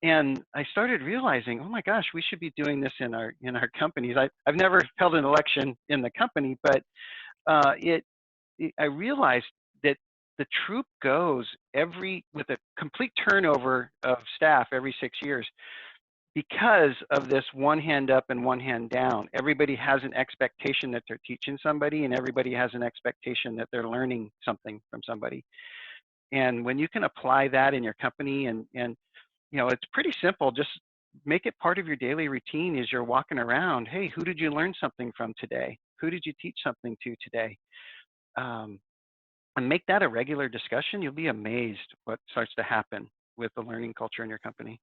And I started realizing, oh my gosh, we should be doing this in our companies. I've never held an election in the company, but I realized that the troop goes with a complete turnover of staff every 6 years because of this one hand up and one hand down. Everybody has an expectation that they're teaching somebody, and everybody has an expectation that they're learning something from somebody. And when you can apply that in your company, and it's pretty simple. Just make it part of your daily routine as you're walking around. Hey, who did you learn something from today? Who did you teach something to today? And make that a regular discussion. You'll be amazed what starts to happen with the learning culture in your company.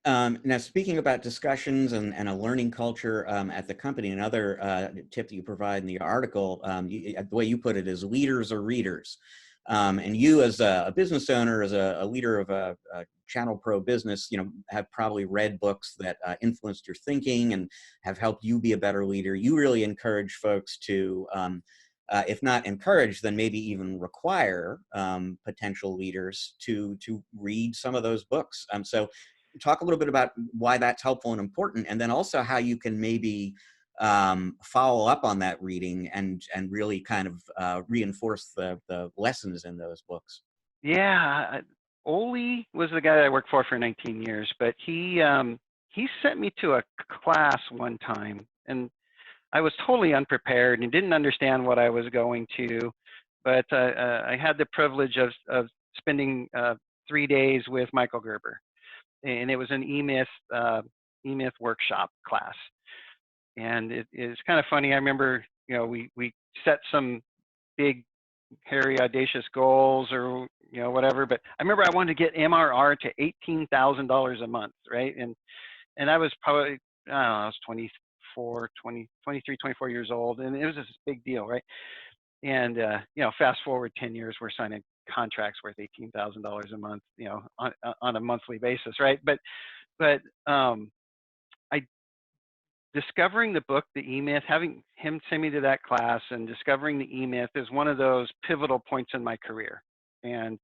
Now, speaking about discussions and a learning culture at the company, another tip that you provide in the article, the way you put it is leaders are readers. And you, as a business owner, as a leader of a ChannelPro business, have probably read books that influenced your thinking and have helped you be a better leader. You really encourage folks to, if not encourage, then maybe even require potential leaders to read some of those books. So talk a little bit about why that's helpful and important, and then also how you can maybe follow up on that reading and really kind of reinforce the lessons in those books. Yeah, Oli was the guy that I worked for 19 years, but he sent me to a class one time, and I was totally unprepared and didn't understand what I was going to, but I had the privilege of spending 3 days with Michael Gerber, and it was an E-Myth workshop class. And it's kind of funny. I remember, we set some big, hairy, audacious goals or, whatever, but I remember I wanted to get MRR to $18,000 a month, right? And I was probably, I don't know, I was 23, 24 years old, and it was this big deal, right? And, fast forward 10 years, we're signing contracts worth $18,000 a month, on a monthly basis, right? But discovering the book, The E-Myth, having him send me to that class and discovering The E-Myth is one of those pivotal points in my career. And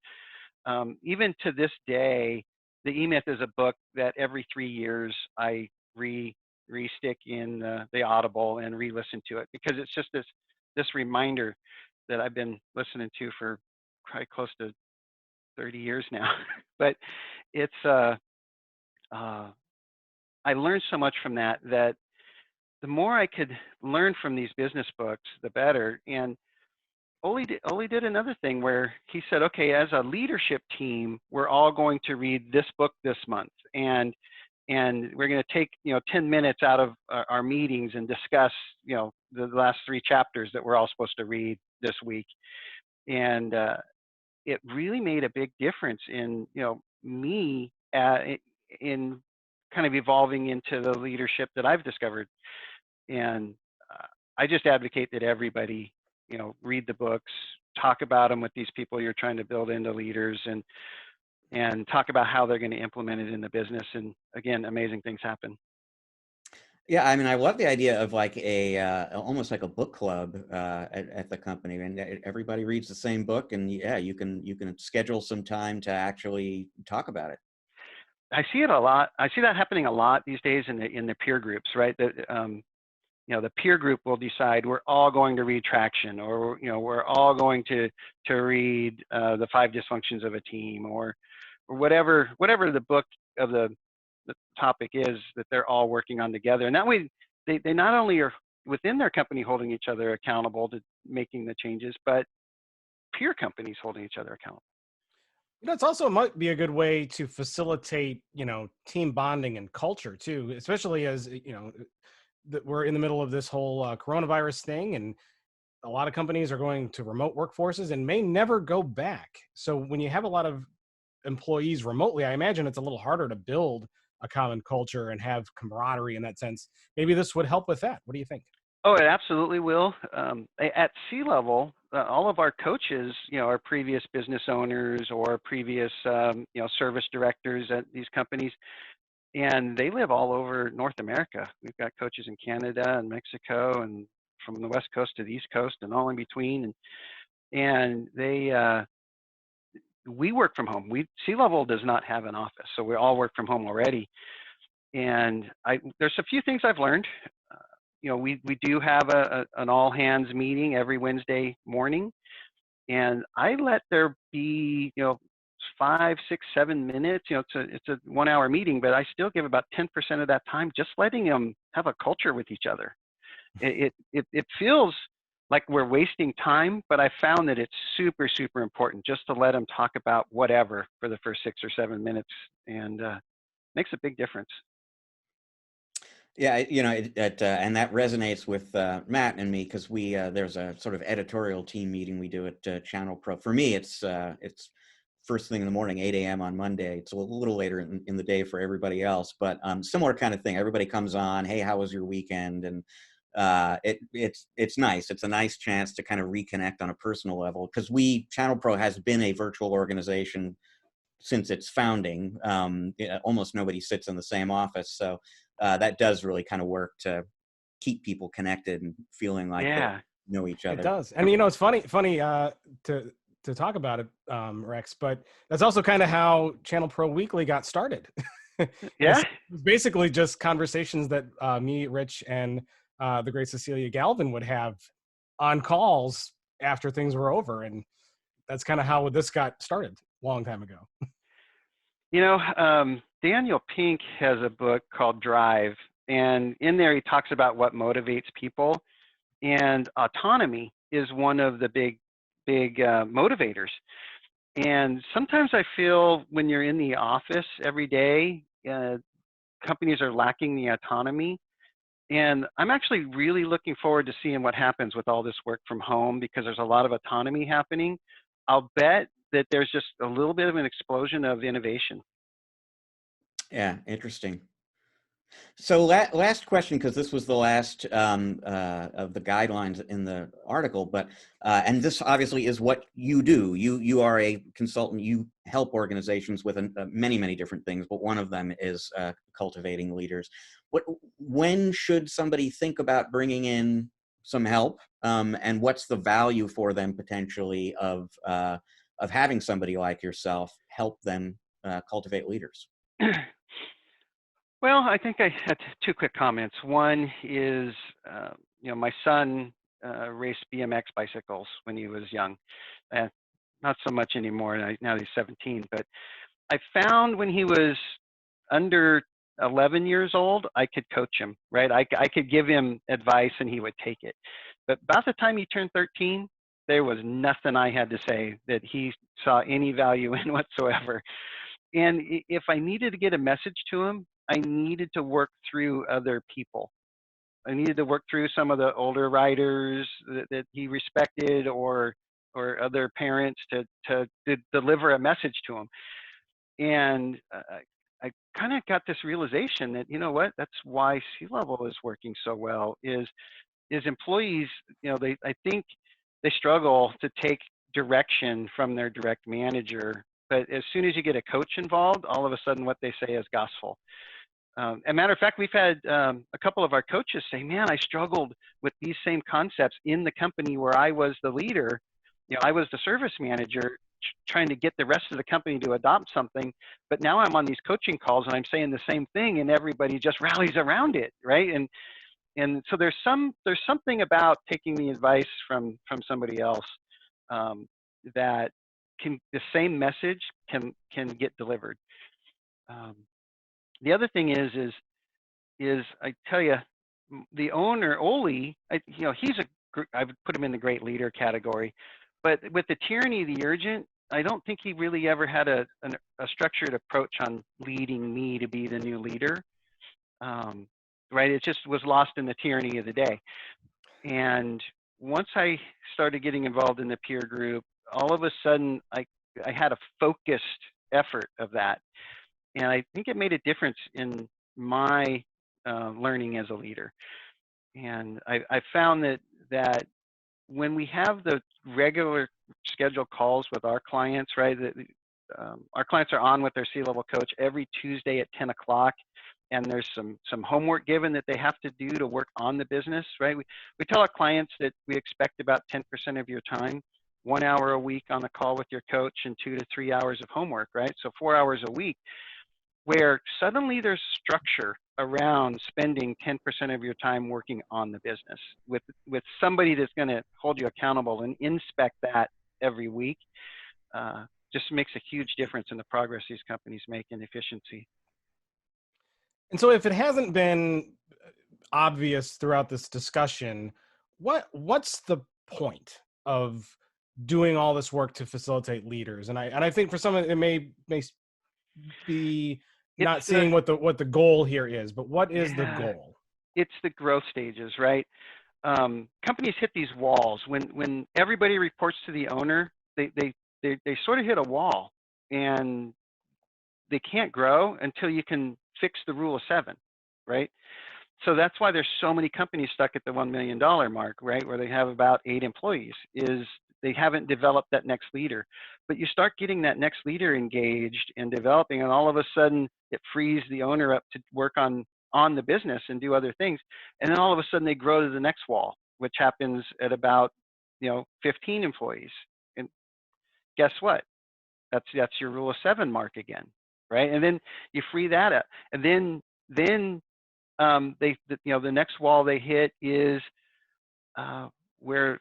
even to this day, The E-Myth is a book that every 3 years I re-stick in the Audible and re-listen to it, because it's just this reminder that I've been listening to for probably close to 30 years now. But it's I learned so much from that the more I could learn from these business books, the better. And Oli did another thing where he said, okay, as a leadership team, we're all going to read this book this month. And we're going to take, 10 minutes out of our meetings and discuss, the last 3 chapters that we're all supposed to read this week. And it really made a big difference in, me in kind of evolving into the leadership that I've discovered. And I just advocate that everybody, read the books, talk about them with these people you're trying to build into leaders, and talk about how they're going to implement it in the business. And again, amazing things happen. Yeah, I mean, I love the idea of like almost like a book club at the company, and everybody reads the same book, and yeah, you can schedule some time to actually talk about it. I see it a lot. I see that happening a lot these days in the peer groups, right? The peer group will decide we're all going to read Traction, or we're all going to read the 5 Dysfunctions of a Team, or whatever the book of the topic is that they're all working on together. And that way, they not only are within their company holding each other accountable to making the changes, but peer companies holding each other accountable. It's also might be a good way to facilitate, team bonding and culture too, especially as, we're in the middle of this whole coronavirus thing, and a lot of companies are going to remote workforces and may never go back. So when you have a lot of employees remotely, I imagine it's a little harder to build a common culture and have camaraderie in that sense. Maybe this would help with that. What do you think? Oh, it absolutely will. At C-level, all of our coaches, are previous business owners or previous, service directors at these companies. and they live all over North America. We've got coaches in Canada and Mexico, and from the West Coast to the East Coast, and all in between. And we work from home. C-level does not have an office, so we all work from home already. And there's a few things I've learned. We do have an all hands meeting every Wednesday morning, and I let there be 5, 6, 7 minutes. It's a 1 hour meeting, but I still give about 10% of that time just letting them have a culture with each other. It feels like we're wasting time, but I found that it's super, super important just to let them talk about whatever for the first 6 or 7 minutes, and makes a big difference. Yeah, and that resonates with Matt and me, because there's a sort of editorial team meeting we do at ChannelPro. For me, it's first thing in the morning, 8 a.m. on Monday. It's a little later in the day for everybody else, but similar kind of thing. Everybody comes on, hey, how was your weekend? And it's nice. It's a nice chance to kind of reconnect on a personal level, because ChannelPro has been a virtual organization since its founding. Almost nobody sits in the same office, so that does really kind of work to keep people connected and feeling like they know each other. It does. And it's funny to talk about it, Rex, but that's also kind of how ChannelPro Weekly got started. Yeah. It was basically just conversations that me, Rich, and the great Cecilia Galvin would have on calls after things were over. And that's kind of how this got started a long time ago. Daniel Pink has a book called Drive, and in there he talks about what motivates people, and autonomy is one of the big motivators. And sometimes I feel when you're in the office every day, companies are lacking the autonomy. And I'm actually really looking forward to seeing what happens with all this work from home, because there's a lot of autonomy happening. I'll bet that there's just a little bit of an explosion of innovation. Yeah, interesting. So last question, because this was the last of the guidelines in the article, but and this obviously is what you do. You are a consultant. You help organizations with many different things, but one of them is cultivating leaders. When should somebody think about bringing in some help, and what's the value for them potentially of having somebody like yourself help them cultivate leaders? Well, I think I had 2 quick comments. One is, my son raced BMX bicycles when he was young. Not so much anymore. Now he's 17. But I found when he was under 11 years old, I could coach him, right? I could give him advice and he would take it. But about the time he turned 13, there was nothing I had to say that he saw any value in whatsoever. And if I needed to get a message to him, I needed to work through other people. I needed to work through some of the older riders that he respected, or other parents to deliver a message to him. And I kind of got this realization that, that's why C-level is working so well, is employees, I think they struggle to take direction from their direct manager. But as soon as you get a coach involved, all of a sudden what they say is gospel. As a matter of fact, we've had a couple of our coaches say, man, I struggled with these same concepts in the company where I was the leader. I was the service manager trying to get the rest of the company to adopt something. But now I'm on these coaching calls and I'm saying the same thing and everybody just rallies around it, right? And so there's something about taking the advice from somebody else that the same message can get delivered. The other thing is I tell you, the owner Oli, I would put him in the great leader category, but with the tyranny of the urgent, I don't think he really ever had a structured approach on leading me to be the new leader. Right? It just was lost in the tyranny of the day. And once I started getting involved in the peer group, all of a sudden I had a focused effort of that. And I think it made a difference in my learning as a leader. And I found that when we have the regular scheduled calls with our clients, right, our clients are on with their C-level coach every Tuesday at 10 o'clock. And there's some homework given that they have to do to work on the business, right? We tell our clients that we expect about 10% of your time, 1 hour a week on a call with your coach and 2 to 3 hours of homework, right? So 4 hours a week, where suddenly there's structure around spending 10% of your time working on the business with somebody that's going to hold you accountable and inspect that every week. Just makes a huge difference in the progress these companies make in efficiency. And so if it hasn't been obvious throughout this discussion, what's the point of doing all this work to facilitate leaders? And I think for some it may be not seeing what the goal here is, but what is the goal? It's the growth stages, right? Companies hit these walls when everybody reports to the owner. They sort of hit a wall, and they can't grow until you can fix the rule of 7, right? So that's why there's so many companies stuck at the $1 million mark, right? Where they have about 8 employees, is they haven't developed that next leader. But you start getting that next leader engaged and developing, and all of a sudden it frees the owner up to work on the business and do other things. And then all of a sudden they grow to the next wall, which happens at about 15 employees. And guess what? That's your rule of 7 mark again, right? And then you free that up, and then the next wall they hit is where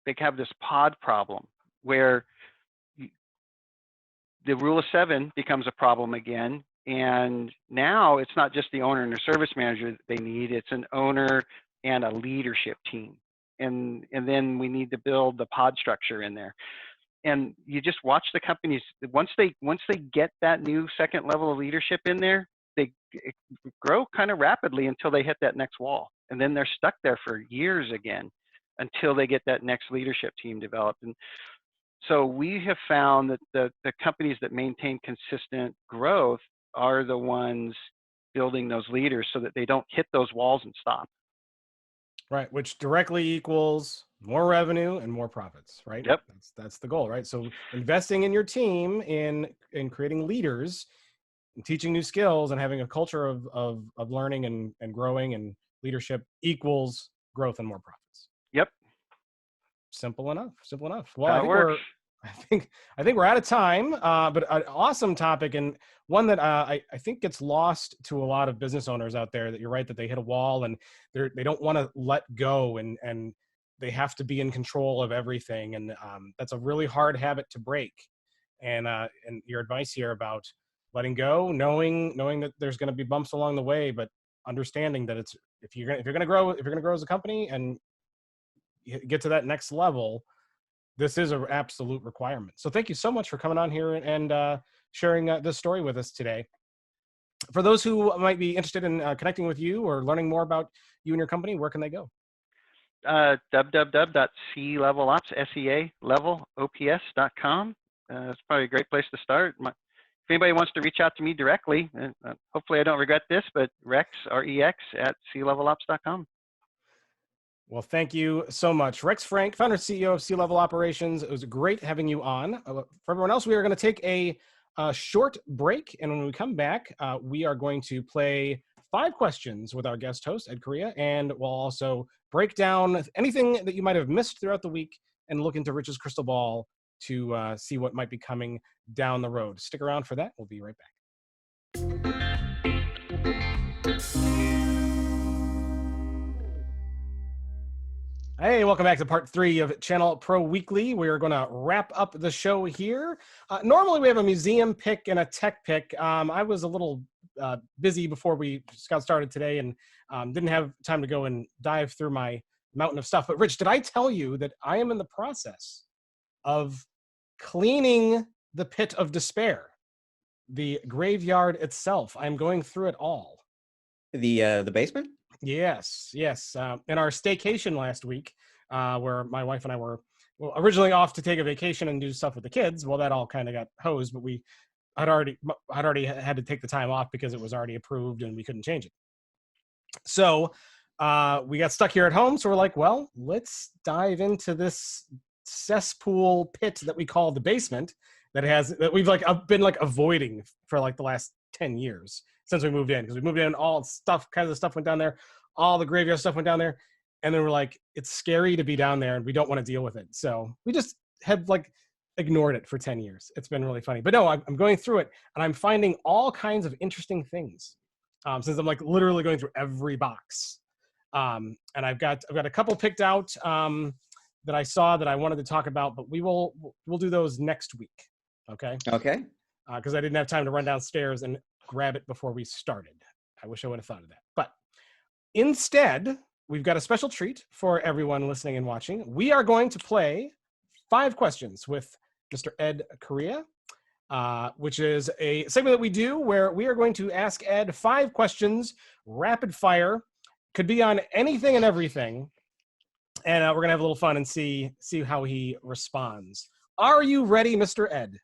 they have this pod problem, where the rule of 7 becomes a problem again. And now it's not just the owner and the service manager that they need, it's an owner and a leadership team. And then we need to build the pod structure in there. And you just watch the companies, once they get that new second level of leadership in there, they grow kind of rapidly until they hit that next wall. And then they're stuck there for years again until they get that next leadership team developed. And so we have found that the companies that maintain consistent growth are the ones building those leaders so that they don't hit those walls and stop. Right, which directly equals more revenue and more profits, right? Yep. That's the goal, right? So investing in your team, in creating leaders, and teaching new skills, and having a culture of learning and growing and leadership equals growth and more profits. Yep. Simple enough. Well, I think we're out of time, but an awesome topic, and one that I think gets lost to a lot of business owners out there, that you're right, that they hit a wall and they don't want to let go, and they have to be in control of everything. And that's a really hard habit to break. And your advice here about letting go, knowing that there's going to be bumps along the way, but understanding that it's, if you're going to grow as a company and get to that next level, this is an absolute requirement. So thank you so much for coming on here and sharing this story with us today. For those who might be interested in connecting with you or learning more about you and your company, where can they go? www.clevelops.com. It's probably a great place to start. If anybody wants to reach out to me directly, hopefully I don't regret this, but Rex, R-E-X, at clevelops.com. Well, thank you so much. Rex Frank, founder and CEO of C-Level Operations. It was great having you on. For everyone else, we are going to take a short break. And when we come back, we are going to play 5 questions with our guest host, Ed Correia. And we'll also break down anything that you might have missed throughout the week and look into Rich's crystal ball to see what might be coming down the road. Stick around for that. We'll be right back. Hey, welcome back to part 3 of Channel Pro Weekly. We are going to wrap up the show here. Normally we have a museum pick and a tech pick. I was a little busy before we got started today and didn't have time to go and dive through my mountain of stuff. But Rich, did I tell you that I am in the process of cleaning the pit of despair, the graveyard itself? I'm going through it all. The basement? Yes. In our staycation last week, where my wife and I were originally off to take a vacation and do stuff with the kids. Well, that all kind of got hosed, but I'd already had to take the time off because it was already approved and we couldn't change it. So we got stuck here at home. So we're like, well, let's dive into this cesspool pit that we call the basement that we've like been like avoiding for like the last 10 years since we moved in, because we moved in, all kinds of stuff went down there, all the graveyard stuff went down there, and then we're like, it's scary to be down there and we don't want to deal with it, so we just have like ignored it for 10 years. It's been really funny. But no, I'm going through it and I'm finding all kinds of interesting things, since I'm like literally going through every box. And I've got a couple picked out that I saw that I wanted to talk about, but we'll do those next week. Okay. Okay. Because I didn't have time to run downstairs and grab it before we started. I wish I would have thought of that. But instead, we've got a special treat for everyone listening and watching. We are going to play 5 questions with Mr. Ed Correia, which is a segment that we do where we are going to ask Ed 5 questions, rapid fire, could be on anything and everything, and we're gonna have a little fun and see how he responds. Are you ready, Mr. Ed?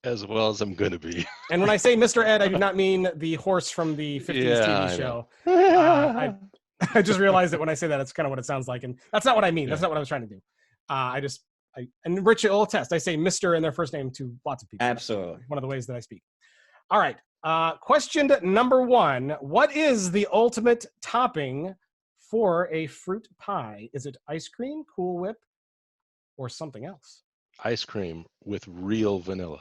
As well as I'm going to be. And when I say Mr. Ed, I do not mean the horse from the 50s Yeah, TV I show. know. I just realized that when I say that, that's kind of what it sounds like, and that's not what I mean. Yeah. That's not what I was trying to do. And Rich will attest. I say Mr. in their first name to lots of people. Absolutely. One of the ways that I speak. All right. Question number 1. What is the ultimate topping for a fruit pie? Is it ice cream, Cool Whip, or something else? Ice cream with real vanilla.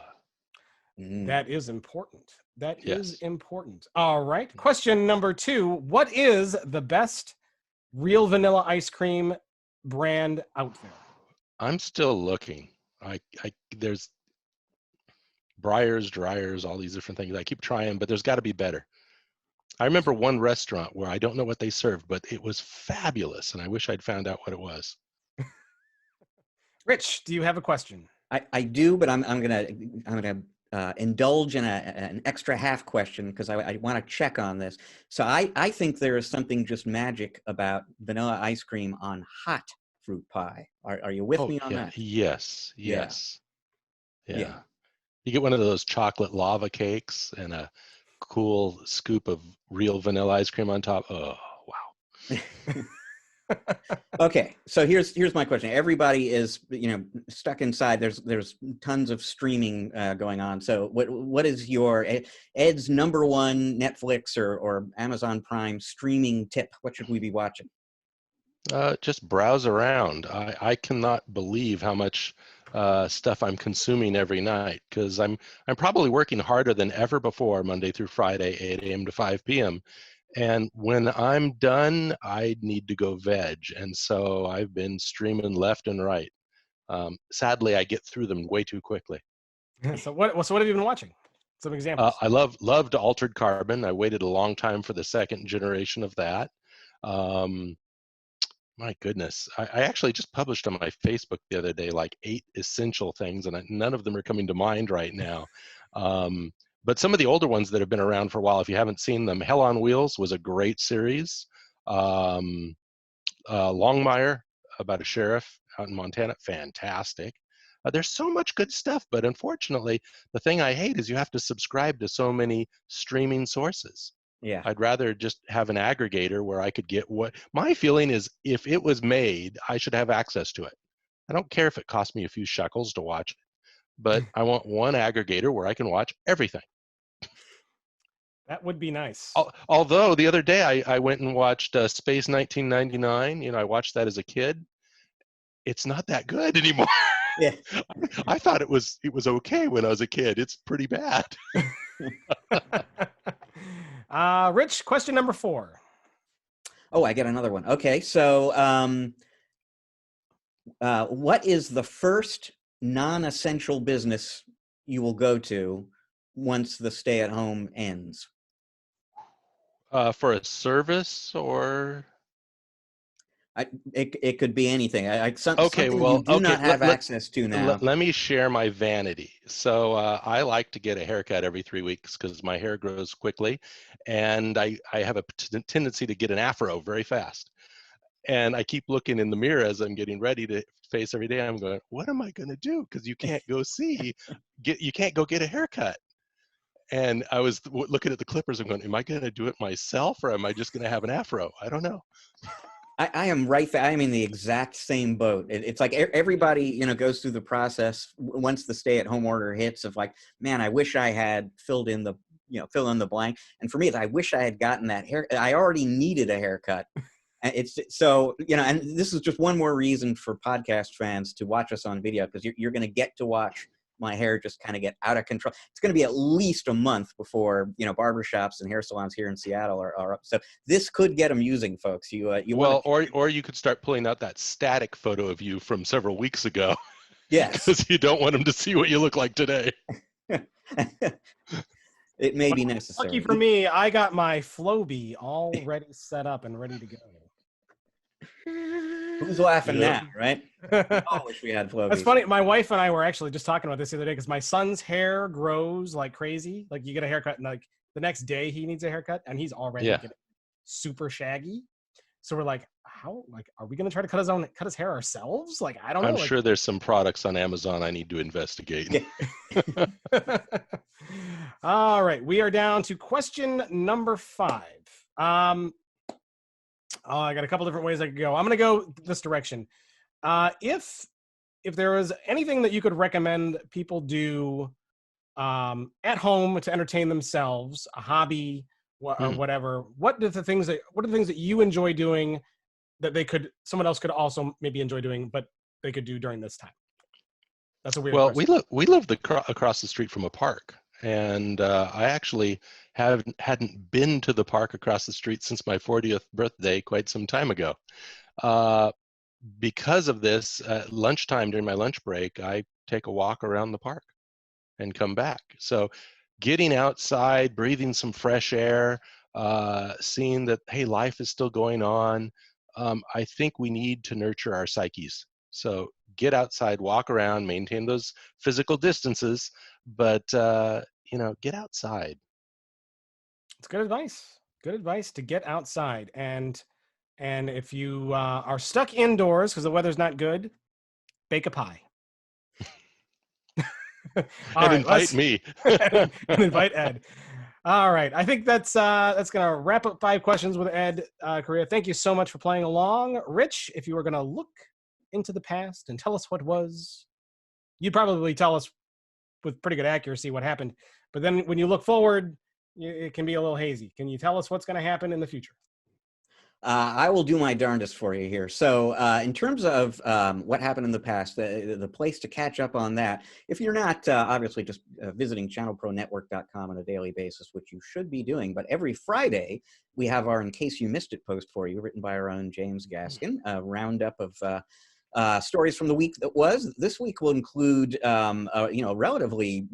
That is important. That is Yes. important. All right. Question number 2. What is the best real vanilla ice cream brand out there? I'm still looking. There's Briars, Dryers, all these different things. I keep trying, but there's got to be better. I remember one restaurant where I don't know what they served, but it was fabulous, and I wish I'd found out what it was. Rich, do you have a question? I do, but I'm gonna indulge in an extra half question because I want to check on this. So I think there is something just magic about vanilla ice cream on hot fruit pie. Are you with me on that? Yes. Yeah. Yeah. You get one of those chocolate lava cakes and a cool scoop of real vanilla ice cream on top. Oh, wow. Okay, so here's my question. Everybody is stuck inside. There's tons of streaming going on. So what is your Ed's number 1 Netflix or Amazon Prime streaming tip? What should we be watching? Just browse around. I cannot believe how much stuff I'm consuming every night, because I'm probably working harder than ever before, Monday through Friday, 8 a.m. to 5 p.m. And when I'm done, I need to go veg. And so I've been streaming left and right. Sadly, I get through them way too quickly. So what have you been watching? Some examples. I loved Altered Carbon. I waited a long time for the second generation of that. My goodness. I actually just published on my Facebook the other day like 8 essential things, and none of them are coming to mind right now. But some of the older ones that have been around for a while, if you haven't seen them, Hell on Wheels was a great series. Longmire, about a sheriff out in Montana, fantastic. There's so much good stuff, but unfortunately, the thing I hate is you have to subscribe to so many streaming sources. Yeah. I'd rather just have an aggregator where I could get what my feeling is. If it was made, I should have access to it. I don't care if it costs me a few shekels to watch it, but I want one aggregator where I can watch everything. That would be nice. Although the other day I went and watched Space 1999. I watched that as a kid. It's not that good anymore. Yeah. I thought it was okay when I was a kid. It's pretty bad. Rich, question number 4. Oh, I get another one. Okay, so what is the first non-essential business you will go to once the stay-at-home ends? For a service or? It could be anything. Okay, something well, you do not have access to now. Let me share my vanity. So I like to get a haircut every 3 weeks because my hair grows quickly, and I have a tendency to get an afro very fast. And I keep looking in the mirror as I'm getting ready to face every day. I'm going, what am I going to do? Because you can't go you can't go get a haircut. And I was looking at the clippers. I'm going, am I going to do it myself, or am I just going to have an afro? I don't know. I am right there. I am in the exact same boat. It's like everybody, you know, goes through the process once the stay-at-home order hits of like, man, I wish I had filled in the, you know, fill in the blank. And for me, I wish I had gotten that hair. I already needed a haircut. And it's so, you know, and this is just one more reason for podcast fans to watch us on video, because you're going to get to watch my hair just kind of get out of control. It's going to be at least a month before, you know, barbershops and hair salons here in Seattle are up. So this could get amusing, folks. You Well, want or you could start pulling out that static photo of you from several weeks ago. yes, Because you don't want them to see what you look like today. it may be necessary. Lucky for me, I got my Flowbee already set up and ready to go. Who's laughing Yeah. now, right? I wish we had Flobies. That's funny. My wife and I were actually just talking about this the other day because my son's hair grows like crazy. Like you get a haircut and like the next day he needs a haircut and he's already getting super shaggy. So we're like, how? Like, are we gonna try to cut his hair ourselves? Like, I don't know. I'm like, sure there's some products on Amazon I need to investigate. Yeah. All right, we are down to question number 5. Oh, I got a couple different ways I could go. I'm going to go this direction. If there was anything that you could recommend people do at home to entertain themselves, a hobby or whatever, what are the things that you enjoy doing that someone else could also maybe enjoy doing, but they could do during this time? That's a weird question. we live across the street from a park, and I actually hadn't been to the park across the street since my 40th birthday quite some time ago. Because of this, at lunchtime during my lunch break, I take a walk around the park and come back. So getting outside, breathing some fresh air, seeing that, hey, life is still going on. I think we need to nurture our psyches. So get outside, walk around, maintain those physical distances, but get outside. It's good advice. Good advice to get outside. And if you are stuck indoors because the weather's not good, bake a pie. And invite me. and invite Ed. All right. I think that's going to wrap up 5 questions with Ed Correia. Thank you so much for playing along. Rich, if you were going to look into the past and tell us what was, you'd probably tell us with pretty good accuracy what happened. But then when you look forward, it can be a little hazy. Can you tell us what's going to happen in the future? I will do my darndest for you here. So in terms of what happened in the past, the place to catch up on that, if you're not obviously just visiting ChannelProNetwork.com on a daily basis, which you should be doing, but every Friday we have our In Case You Missed It post for you, written by our own James Gaskin, a roundup of stories from the week that was. This week will include a relatively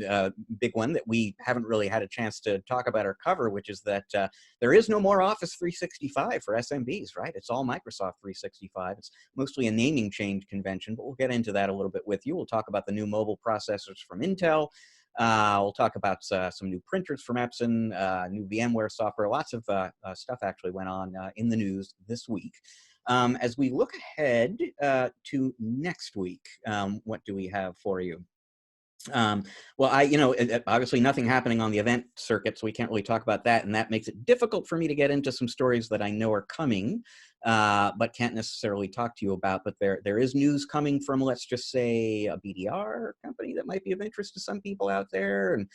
big one that we haven't really had a chance to talk about or cover, which is that there is no more Office 365 for SMBs, right? It's all Microsoft 365. It's mostly a naming change convention, but we'll get into that a little bit with you. We'll talk about the new mobile processors from Intel. We'll talk about some new printers from Epson, new VMware software. Lots of stuff actually went on in the news this week. As we look ahead to next week, what do we have for you? Obviously nothing happening on the event circuit, so we can't really talk about that, and that makes it difficult for me to get into some stories that I know are coming, but can't necessarily talk to you about. But there is news coming from, let's just say, a BDR company that might be of interest to some people out there, and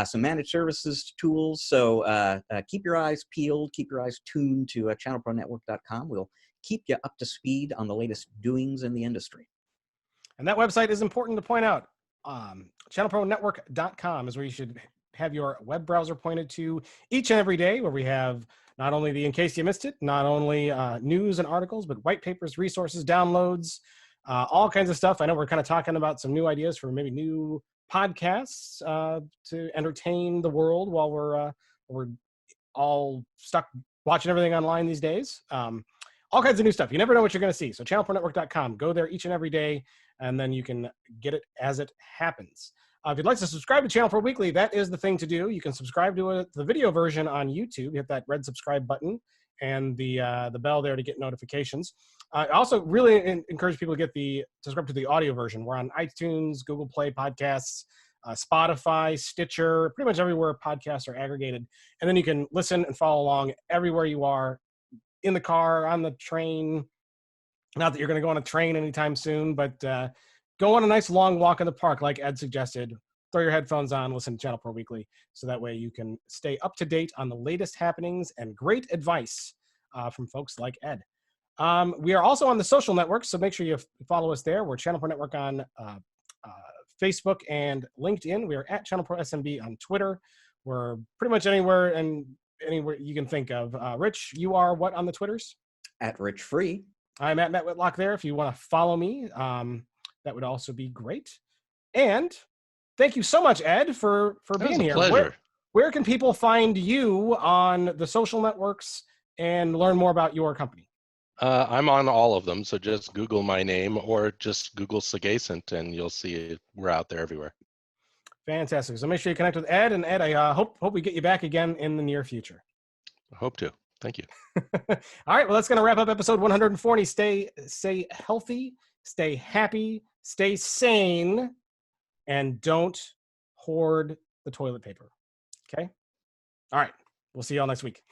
some managed services tools. So keep your eyes peeled, keep your eyes tuned to ChannelProNetwork.com. We'll keep you up to speed on the latest doings in the industry. And that website is important to point out. ChannelProNetwork.com is where you should have your web browser pointed to each and every day, where we have not only the In Case You Missed It, not only news and articles, but white papers, resources, downloads, all kinds of stuff. I know we're kind of talking about some new ideas for maybe new podcasts to entertain the world while we're all stuck watching everything online these days. All kinds of new stuff. You never know what you're going to see. So ChannelProNetwork.com. Go there each and every day, and then you can get it as it happens. If you'd like to subscribe to Channel Pro Weekly, that is the thing to do. You can subscribe to the video version on YouTube. Hit that red subscribe button and the bell there to get notifications. I also really encourage people to subscribe to the audio version. We're on iTunes, Google Play Podcasts, Spotify, Stitcher, pretty much everywhere podcasts are aggregated. And then you can listen and follow along everywhere you are, in the car, on the train. Not that you're going to go on a train anytime soon, but go on a nice long walk in the park, like Ed suggested. Throw your headphones on, listen to Channel Pro Weekly, so that way you can stay up to date on the latest happenings and great advice from folks like Ed. We are also on the social networks, so make sure you follow us there. We're Channel Pro Network on Facebook and LinkedIn. We are at Channel Pro SMB on Twitter. We're pretty much anywhere you can think of. Rich, you are what on the Twitters? At Rich Free. I'm at Matt Whitlock there. If you want to follow me, that would also be great. And thank you so much, Ed, for being here. Pleasure. Where can people find you on the social networks and learn more about your company? I'm on all of them, so just Google my name or just Google Sagacent, and you'll see it. We're out there everywhere. Fantastic. So make sure you connect with Ed. And Ed, I hope we get you back again in the near future. I hope to. Thank you. All right. Well, that's going to wrap up episode 140. Stay healthy, stay happy, stay sane, and don't hoard the toilet paper. Okay? All right. We'll see you all next week.